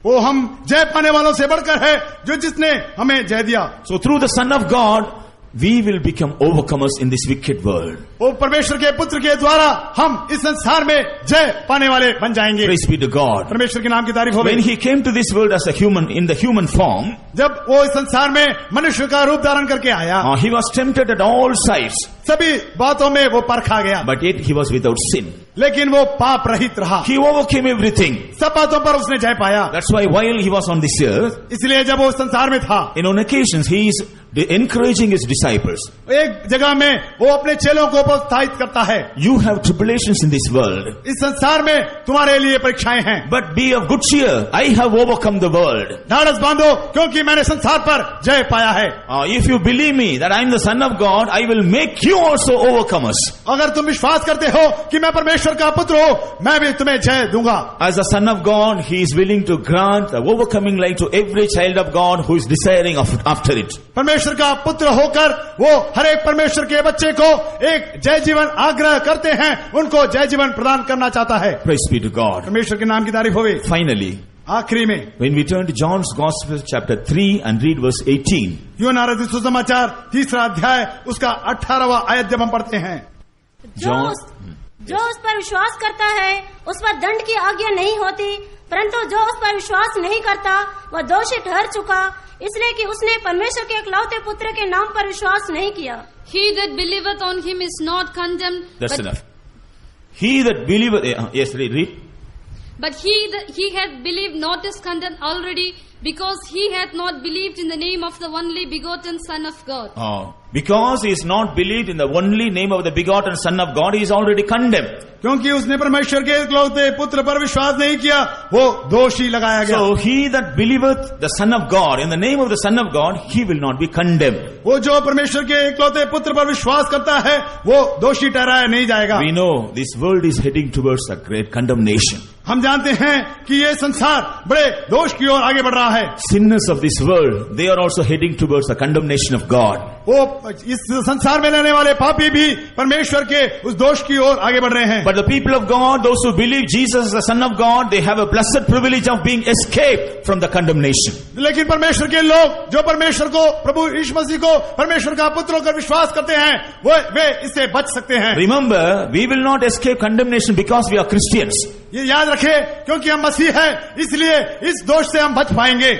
B: वो हम जय पाने वालों से बढ़कर है जो जिसने हमें जय दिया।
A: So through the Son of God, we will become overcomers in this wicked world.
B: वो परमेश्वर के पुत्र के द्वारा हम इस संसार में जय पाने वाले बन जाएंगे।
A: Praise be to God.
B: परमेश्वर के नाम की तारीफ हो।
A: When he came to this world as a human, in the human form,
B: जब वो इस संसार में मनुष्य का रूप धारण करके आया,
A: he was tempted at all sides.
B: सभी बातों में वो परखा गया,
A: but yet he was without sin.
B: लेकिन वो पाप रहित रहा।
A: He overcame everything.
B: सब बातों पर उसने जय पाया।
A: That's why while he was on this earth,
B: इसलिए जब वो संसार में था,
A: on occasions he is encouraging his disciples.
B: एक जगह में वो अपने चेलों को प्रोत्साहित करता है,
A: You have tribulations in this world.
B: इस संसार में तुम्हारे लिए परीक्षाएं हैं,
A: but be of good cheer. I have overcome the world.
B: ढाढ़स बांधो क्योंकि मैंने संसार पर जय पाया है।
A: If you believe me that I am the Son of God, I will make you also overcomers.
B: अगर तुम विश्वास करते हो कि मैं परमेश्वर का पुत्र हूँ, मैं भी तुम्हें जय दूंगा।
A: As the Son of God, He is willing to grant the overcoming life to every child of God who is desiring after it.
B: परमेश्वर का पुत्र होकर वो हर एक परमेश्वर के बच्चे को एक जय जीवन आग्रह करते हैं, उनको जय जीवन प्रदान करना चाहता है।
A: Praise be to God.
B: परमेश्वर के नाम की तारीफ होवे।
A: Finally,
B: आखिरी में
A: when we turn to John's Gospel chapter 3 and read verse 18,
B: यूहन्ना रचित सुसमाचार 3रा अध्याय उसका 18वां आयत जब हम पढ़ते हैं,
C: जो उस पर विश्वास करता है उस पर दंड की आज्ञा नहीं होती, परंतु जो उस पर विश्वास नहीं करता वह दोषी ठहर चुका, इसलिए कि उसने परमेश्वर के एकलौते पुत्र के नाम पर विश्वास नहीं किया।
D: He that believeth on him is not condemned.
A: That's enough. He that believeth, yes, read.
D: But he had believed not is condemned already, because he had not believed in the name of the only begotten Son of God.
A: Because he is not believed in the only name of the begotten Son of God, he is already condemned.
B: क्योंकि उसने परमेश्वर के इकलौते पुत्र पर विश्वास नहीं किया, वो दोषी लगाया गया.
A: So he that believeth the Son of God, in the name of the Son of God, he will not be condemned.
B: वो जो परमेश्वर के इकलौते पुत्र पर विश्वास करता है, वो दोषी ठहराया नहीं जाएगा.
A: We know this world is heading towards a great condemnation.
B: हम जानते हैं कि ये संसार बड़े दोष की ओर आगे बढ़ रहा है.
A: Sinners of this world, they are also heading towards the condemnation of God.
B: वो इस संसार में रहने वाले पापी भी परमेश्वर के उस दोष की ओर आगे बढ़ रहे हैं.
A: But the people of God, those who believe Jesus is the Son of God, they have a blessed privilege of being escaped from the condemnation.
B: लेकिन परमेश्वर के लोग जो परमेश्वर को, प्रभु यीशु मसीह को परमेश्वर का पुत्र होकर विश्वास करते हैं, वे इससे बच सकते हैं.
A: Remember, we will not escape condemnation because we are Christians.
B: ये याद रखें, क्योंकि हम मसीह हैं, इसलिए इस दोष से हम बच पाएंगे.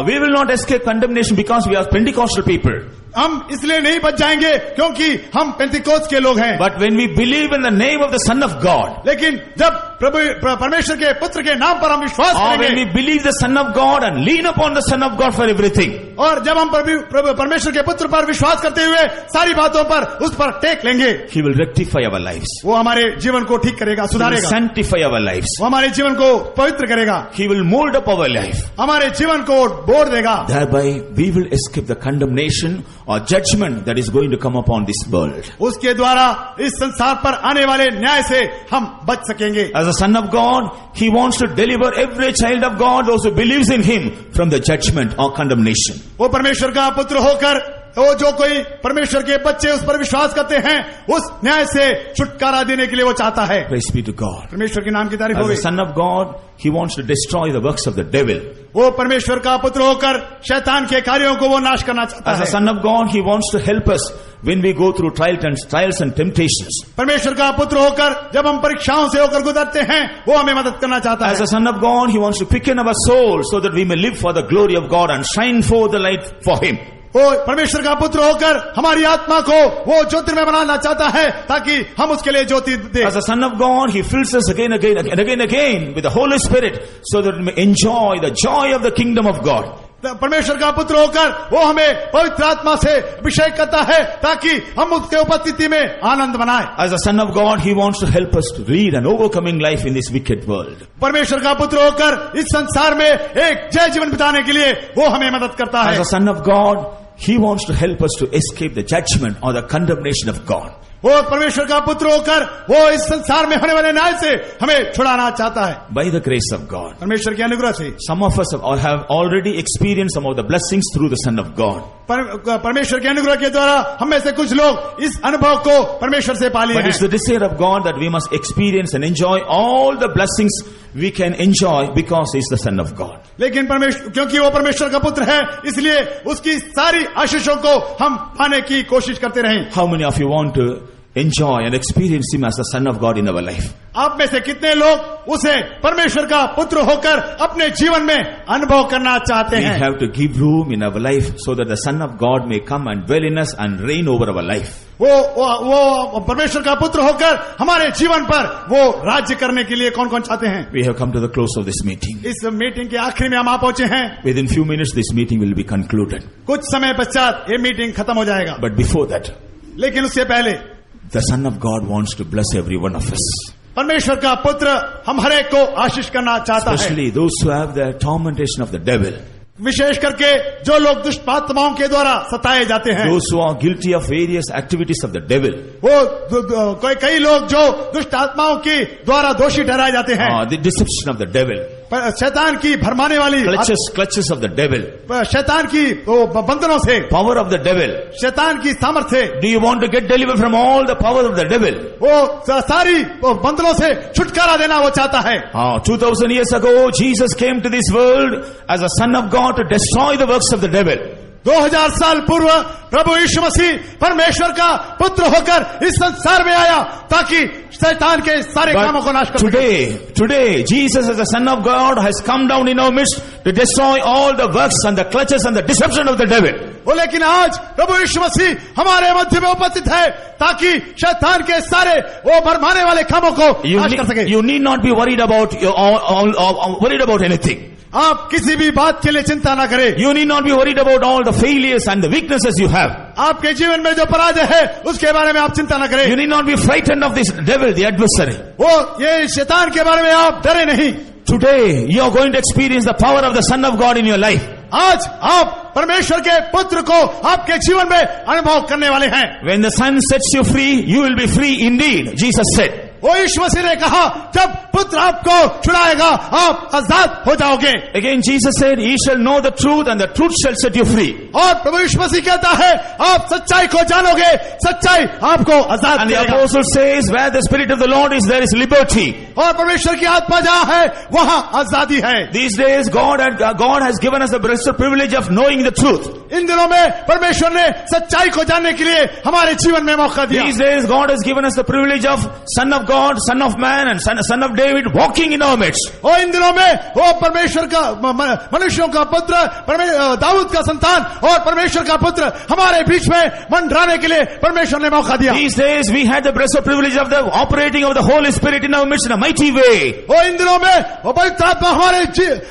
A: We will not escape condemnation because we are Pentecostal people.
B: हम इसलिए नहीं बच जाएंगे क्योंकि हम पेंतिकोस्त के लोग हैं.
A: But when we believe in the name of the Son of God,
B: लेकिन जब प्रभु परमेश्वर के पुत्र के नाम पर हम विश्वास
A: or when
B: करेंगे,
A: we believe the Son of God and lean upon the Son of God for everything,
B: और जब हम परमेश्वर के पुत्र पर विश्वास करते हुए सारी बातों पर उस पर टेक लेंगे,
A: He will rectify our lives.
B: वो हमारे जीवन को ठीक करेगा,
A: He will
B: सुधारेगा.
A: sanctify our lives.
B: वो हमारे जीवन को पवित्र करेगा,
A: He will mold up our life.
B: हमारे जीवन को बोर देगा.
A: Thereby we will escape the condemnation or judgment that is going to come upon this world.
B: उसके द्वारा इस संसार पर आने वाले न्याय से हम बच सकेंगे.
A: As a Son of God, He wants to deliver every child of God, those who believes in Him, from the judgment or condemnation.
B: वो परमेश्वर का पुत्र होकर, वो जो कोई परमेश्वर के बच्चे उस पर विश्वास करते हैं, उस न्याय से छुटकारा देने के लिए वो चाहता है.
A: Praise be to God.
B: परमेश्वर के नाम की तारीफ हो
A: As a
B: गई.
A: Son of God, He wants to destroy the works of the devil.
B: वो परमेश्वर का पुत्र होकर शैतान के कार्यों को वो नाश करना चाहता
A: As a
B: है.
A: Son of God, He wants to help us when we go through trials and temptations.
B: परमेश्वर का पुत्र होकर जब हम परीक्षाओं से होकर गुजरते हैं, वो हमें मदद करना चाहता
A: As
B: है.
A: a Son of God, He wants to quicken our soul so that we may live for the glory of God and shine forth the light for Him.
B: वो परमेश्वर का पुत्र होकर हमारी आत्मा को वो ज्योतिर्मय बनाना चाहता है, ताकि हम उसके लिए ज्योति दे.
A: As a Son of God, He fills us again with the Holy Spirit so that we may enjoy the joy of the kingdom of God.
B: परमेश्वर का पुत्र होकर वो हमें पवित्र आत्मा से अभिषेक करता है, ताकि हम उसके उपस्थिति में आनंद मनाएं.
A: As a Son of God, He wants to help us to lead an overcoming life in this wicked world.
B: परमेश्वर का पुत्र होकर इस संसार में एक जय जीवन बिताने के लिए वो हमें मदद करता
A: As
B: है.
A: a Son of God, He wants to help us to escape the judgment or the condemnation of God.
B: वो परमेश्वर का पुत्र होकर वो इस संसार में होने वाले न्याय से हमें छुड़ाना चाहता है.
A: By the grace of God,
B: परमेश्वर के अनुग्रह से
A: some of us have already experienced some of the blessings through the Son of God.
B: परमेश्वर के अनुग्रह के द्वारा हम में से कुछ लोग इस अनुभव को परमेश्वर से पा लिए
A: But it's
B: हैं.
A: the desire of God that we must experience and enjoy all the blessings we can enjoy because He's the Son of God.
B: लेकिन परमेश्वर, क्योंकि वो परमेश्वर का पुत्र है, इसलिए उसकी सारी आशीषों को हम पाने की कोशिश करते रहें.
A: How many of you want to enjoy and experience Him as the Son of God in our life?
B: आप में से कितने लोग उसे परमेश्वर का पुत्र होकर अपने जीवन में अनुभव करना चाहते
A: We
B: हैं?
A: have to give room in our life so that the Son of God may come and dwell in us and reign over our life.
B: वो परमेश्वर का पुत्र होकर हमारे जीवन पर वो राज्य करने के लिए कौन कौन चाहते हैं?
A: We have come to the close of this meeting.
B: इस मीटिंग के आखिरी में हम आ पहुंचे हैं.
A: Within few minutes this meeting will be concluded.
B: कुछ समय पश्चात ये मीटिंग खत्म हो जाएगा.
A: But before that,
B: लेकिन उससे पहले
A: the Son of God wants to bless every one of us.
B: परमेश्वर का पुत्र हम हर एक को आशीष करना चाहता है.
A: Especially those who have the tormentation of the devil.
B: विशेष करके जो लोग दुष्ट आत्माओं के द्वारा सताए जाते हैं.
A: Those who are guilty of various activities of the devil.
B: वो कई लोग जो दुष्ट आत्माओं के द्वारा दोषी ठहराए जाते हैं.
A: The deception of the devil.
B: शैतान की भरमाने वाली
A: Clutches of the devil.
B: शैतान की बंधनों से,
A: Power of the devil.
B: शैतान की सामर्थ्य.
A: Do you want to get delivered from all the power of the devil?
B: वो सारी बंधनों से छुटकारा देना वो चाहता है.
A: 2000 years ago, Jesus came to this world as a Son of God to destroy the works of the devil.
B: 2000 साल पूर्व प्रभु यीशु मसीह परमेश्वर का पुत्र होकर इस संसार में आया, ताकि शैतान के सारे कामों को नाश कर सके.
A: Today, Jesus as the Son of God has come down in our midst to destroy all the works and the clutches and the deception of the devil.
B: वो लेकिन आज प्रभु यीशु मसीह हमारे मध्य में उपस्थित है ताकि शैतान के सारे वो भरमाने वाले कामों को नाश कर सके।
A: You need not be worried about worried about anything.
B: आप किसी भी बात के लिए चिंता ना करें।
A: You need not be worried about all the failures and the weaknesses you have.
B: आपके जीवन में जो पराजय है उसके बारे में आप चिंता ना करें।
A: You need not be frightened of this devil, the adversary.
B: वो ये शैतान के बारे में आप डरे नहीं।
A: Today you are going to experience the power of the Son of God in your life.
B: आज आप परमेश्वर के पुत्र को आपके जीवन में अनुभव करने वाले हैं।
A: When the Son sets you free, you will be free indeed, Jesus said.
B: वो यीशु मसीह ने कहा जब पुत्र आपको छुड़ाएगा आप आजाद हो जाओगे।
A: Again Jesus said, "Ye shall know the truth, and the truth shall set you free."
B: और प्रभु यीशु मसीह कहता है आप सच्चाई को जानोगे, सच्चाई आपको आजाद
A: And the
B: करेगा।
A: apostle says, "Where the Spirit of the Lord is, there is liberty."
B: और परमेश्वर की आत्मा जहाँ है वहाँ आजादी है।
A: These days God has given us the blessed privilege of knowing the truth.
B: इन दिनों में परमेश्वर ने सच्चाई को जानने के लिए हमारे जीवन में मौका दिया।
A: These days God has given us the privilege of Son of God, Son of Man, and Son of David walking in our midst.
B: और इन दिनों में वो परमेश्वर का मनुष्यों का पुत्र दाऊद का संतान और परमेश्वर का पुत्र हमारे बीच में मंडराने के लिए परमेश्वर ने मौका दिया।
A: These days we had the blessed privilege of the operating of the Holy Spirit in our midst in a mighty way.
B: वो इन दिनों में वो पवित्र आत्मा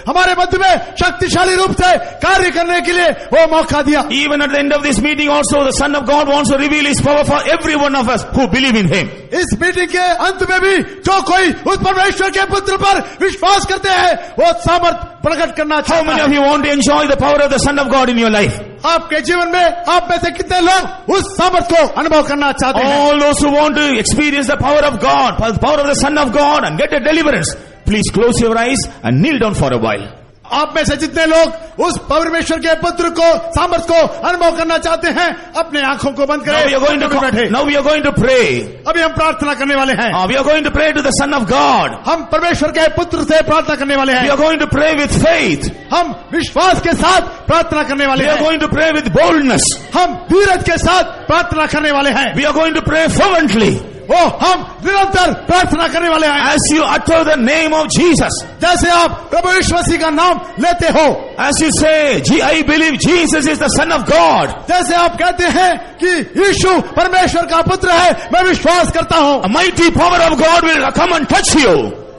B: हमारे मध्य में शक्तिशाली रूप से कार्य करने के लिए वो मौका दिया।
A: Even at the end of this meeting also the Son of God wants to reveal His power for every one of us who believe in Him.
B: इस मीटिंग के अंत में भी जो कोई उस परमेश्वर के पुत्र पर विश्वास करते हैं वो सामर्थ प्रकट करना
A: How many
B: चाहता
A: of
B: है।
A: you want to enjoy the power of the Son of God in your life?
B: आपके जीवन में आप में से कितने लोग उस सामर्थ को अनुभव करना चाहते हैं?
A: All those who want to experience the power of God, the power of the Son of God and get a deliverance, please close your eyes and kneel down for a while.
B: आप में से जितने लोग उस परमेश्वर के पुत्र को सामर्थ को अनुभव करना चाहते हैं अपने आंखों को बंद
A: Now we are going to
B: करें।
A: now we are going to pray.
B: अभी हम प्रार्थना करने वाले हैं।
A: We are going to pray to the Son of God.
B: हम परमेश्वर के पुत्र से प्रार्थना करने वाले
A: We
B: हैं।
A: are going to pray with faith.
B: हम विश्वास के साथ प्रार्थना करने वाले
A: We are
B: हैं।
A: going to pray with boldness.
B: हम धीरज के साथ प्रार्थना करने वाले हैं।
A: We are going to pray fervently.
B: वो हम निरंतर प्रार्थना करने वाले हैं।
A: As you utter the name of Jesus,
B: जैसे आप प्रभु यीशु मसीह का नाम लेते हो,
A: as you say, I believe Jesus is the Son of God,
B: जैसे आप कहते हैं कि यीशु परमेश्वर का पुत्र है, मैं विश्वास करता हूँ
A: a mighty power of God will come and touch you.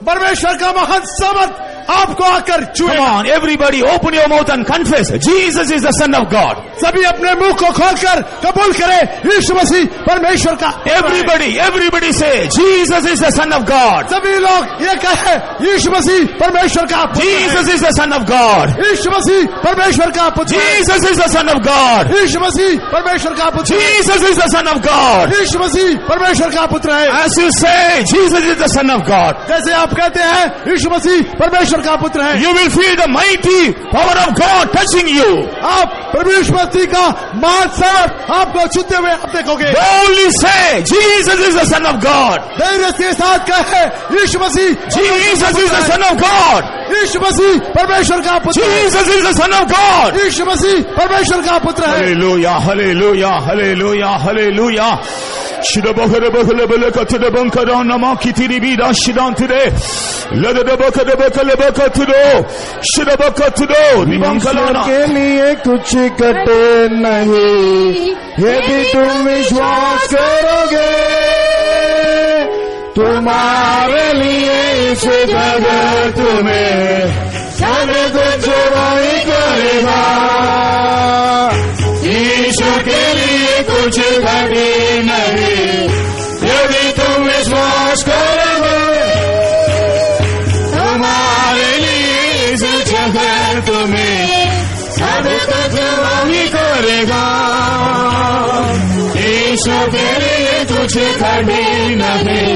B: परमेश्वर का महान सामर्थ आपको आकर
A: Come
B: छुएगा।
A: on, everybody open your mouth and confess, Jesus is the Son of God.
B: सभी अपने मुंह को खोलकर कबूल करें यीशु मसीह परमेश्वर का।
A: Everybody say, Jesus is the Son of God.
B: सभी लोग ये कहे यीशु मसीह परमेश्वर का पुत्र है।
A: Jesus is the Son of God.
B: यीशु मसीह परमेश्वर का पुत्र है।
A: Jesus is the Son of God.
B: यीशु मसीह परमेश्वर का पुत्र है।
A: Jesus is the Son of God.
B: यीशु मसीह परमेश्वर का पुत्र है।
A: As you say, Jesus is the Son of God,
B: जैसे आप कहते हैं यीशु मसीह परमेश्वर का पुत्र है,
A: you will feel the mighty power of God touching you.
B: आप प्रभु यीशु मसीह का महान सामर्थ आपको छूते हुए आप देखोगे।
A: Boldly say, Jesus is the Son of God.
B: धैर्य के साथ कहे यीशु मसीह
A: Jesus is the Son of God.
B: यीशु मसीह परमेश्वर का पुत्र है।
A: Jesus is the Son of God.
B: यीशु मसीह परमेश्वर का पुत्र है।
A: Hallelujah, hallelujah, hallelujah, hallelujah. Shidabakara bakala katida bankara nama kitiri bida shidantire. Ladabakara bakala bakatudo. Shidabakatudo. Nibankalana.
E: के लिए कुछ कटे नहीं, यदि तुम विश्वास करोगे, तुम्हारे लिए इस जगत में सब कुछ वही करेगा। यीशु के लिए कुछ कटे नहीं, यदि तुम विश्वास करोगे, तुम्हारे लिए इस जगत में सब कुछ वही करेगा। यीशु के लिए कुछ कटे नहीं,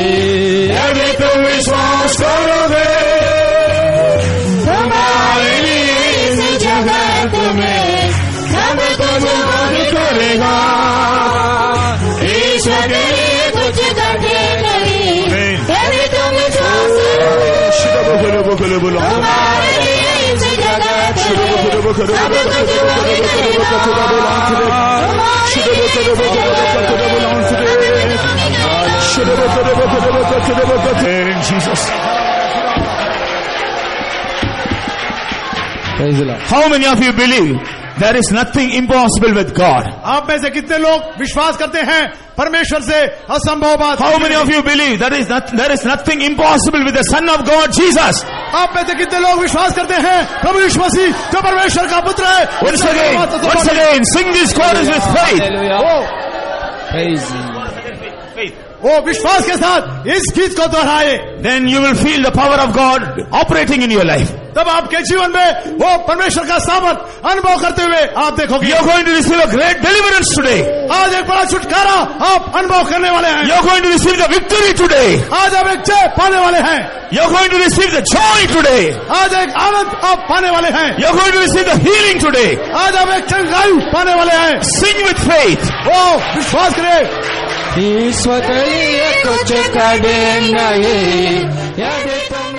E: यदि तुम विश्वास करोगे, तुम्हारे लिए इस जगत में सब कुछ वही करेगा। यीशु के लिए कुछ कटे नहीं, यदि तुम विश्वास करोगे, तुम्हारे लिए इस जगत में सब कुछ वही
A: In Jesus.
E: करेगा।
A: How many of you believe There is nothing impossible with God.
B: आप में से कितने लोग विश्वास करते हैं परमेश्वर से असंभव बात?
A: How many of you believe there is nothing impossible with the Son of God, Jesus?
B: आप में से कितने लोग विश्वास करते हैं प्रभु यीशु मसीह जो परमेश्वर का पुत्र है?
A: Once again, sing this chorus with faith.
E: Praise Him.
B: वो विश्वास के साथ इस गीत को दोहराए.
A: Then you will feel the power of God operating in your life.
B: तब आपके जीवन में वो परमेश्वर का सामर्थ अनुभव करते हुए आप देखोगे.
A: You are going to receive a great deliverance today.
B: आज एक बड़ा छुटकारा आप अनुभव करने वाले हैं.
A: You are going to receive the victory today.
B: आज आप एक जय पाने वाले हैं.
A: You are going to receive the joy today.
B: आज एक आनंद आप पाने वाले हैं.
A: You are going to receive the healing today.
B: आज आप एक चंगाई पाने वाले हैं.
A: Sing with faith.
B: वो विश्वास करें.
E: ईश्वर के लिए कुछ कठिन नहीं, यदि तुम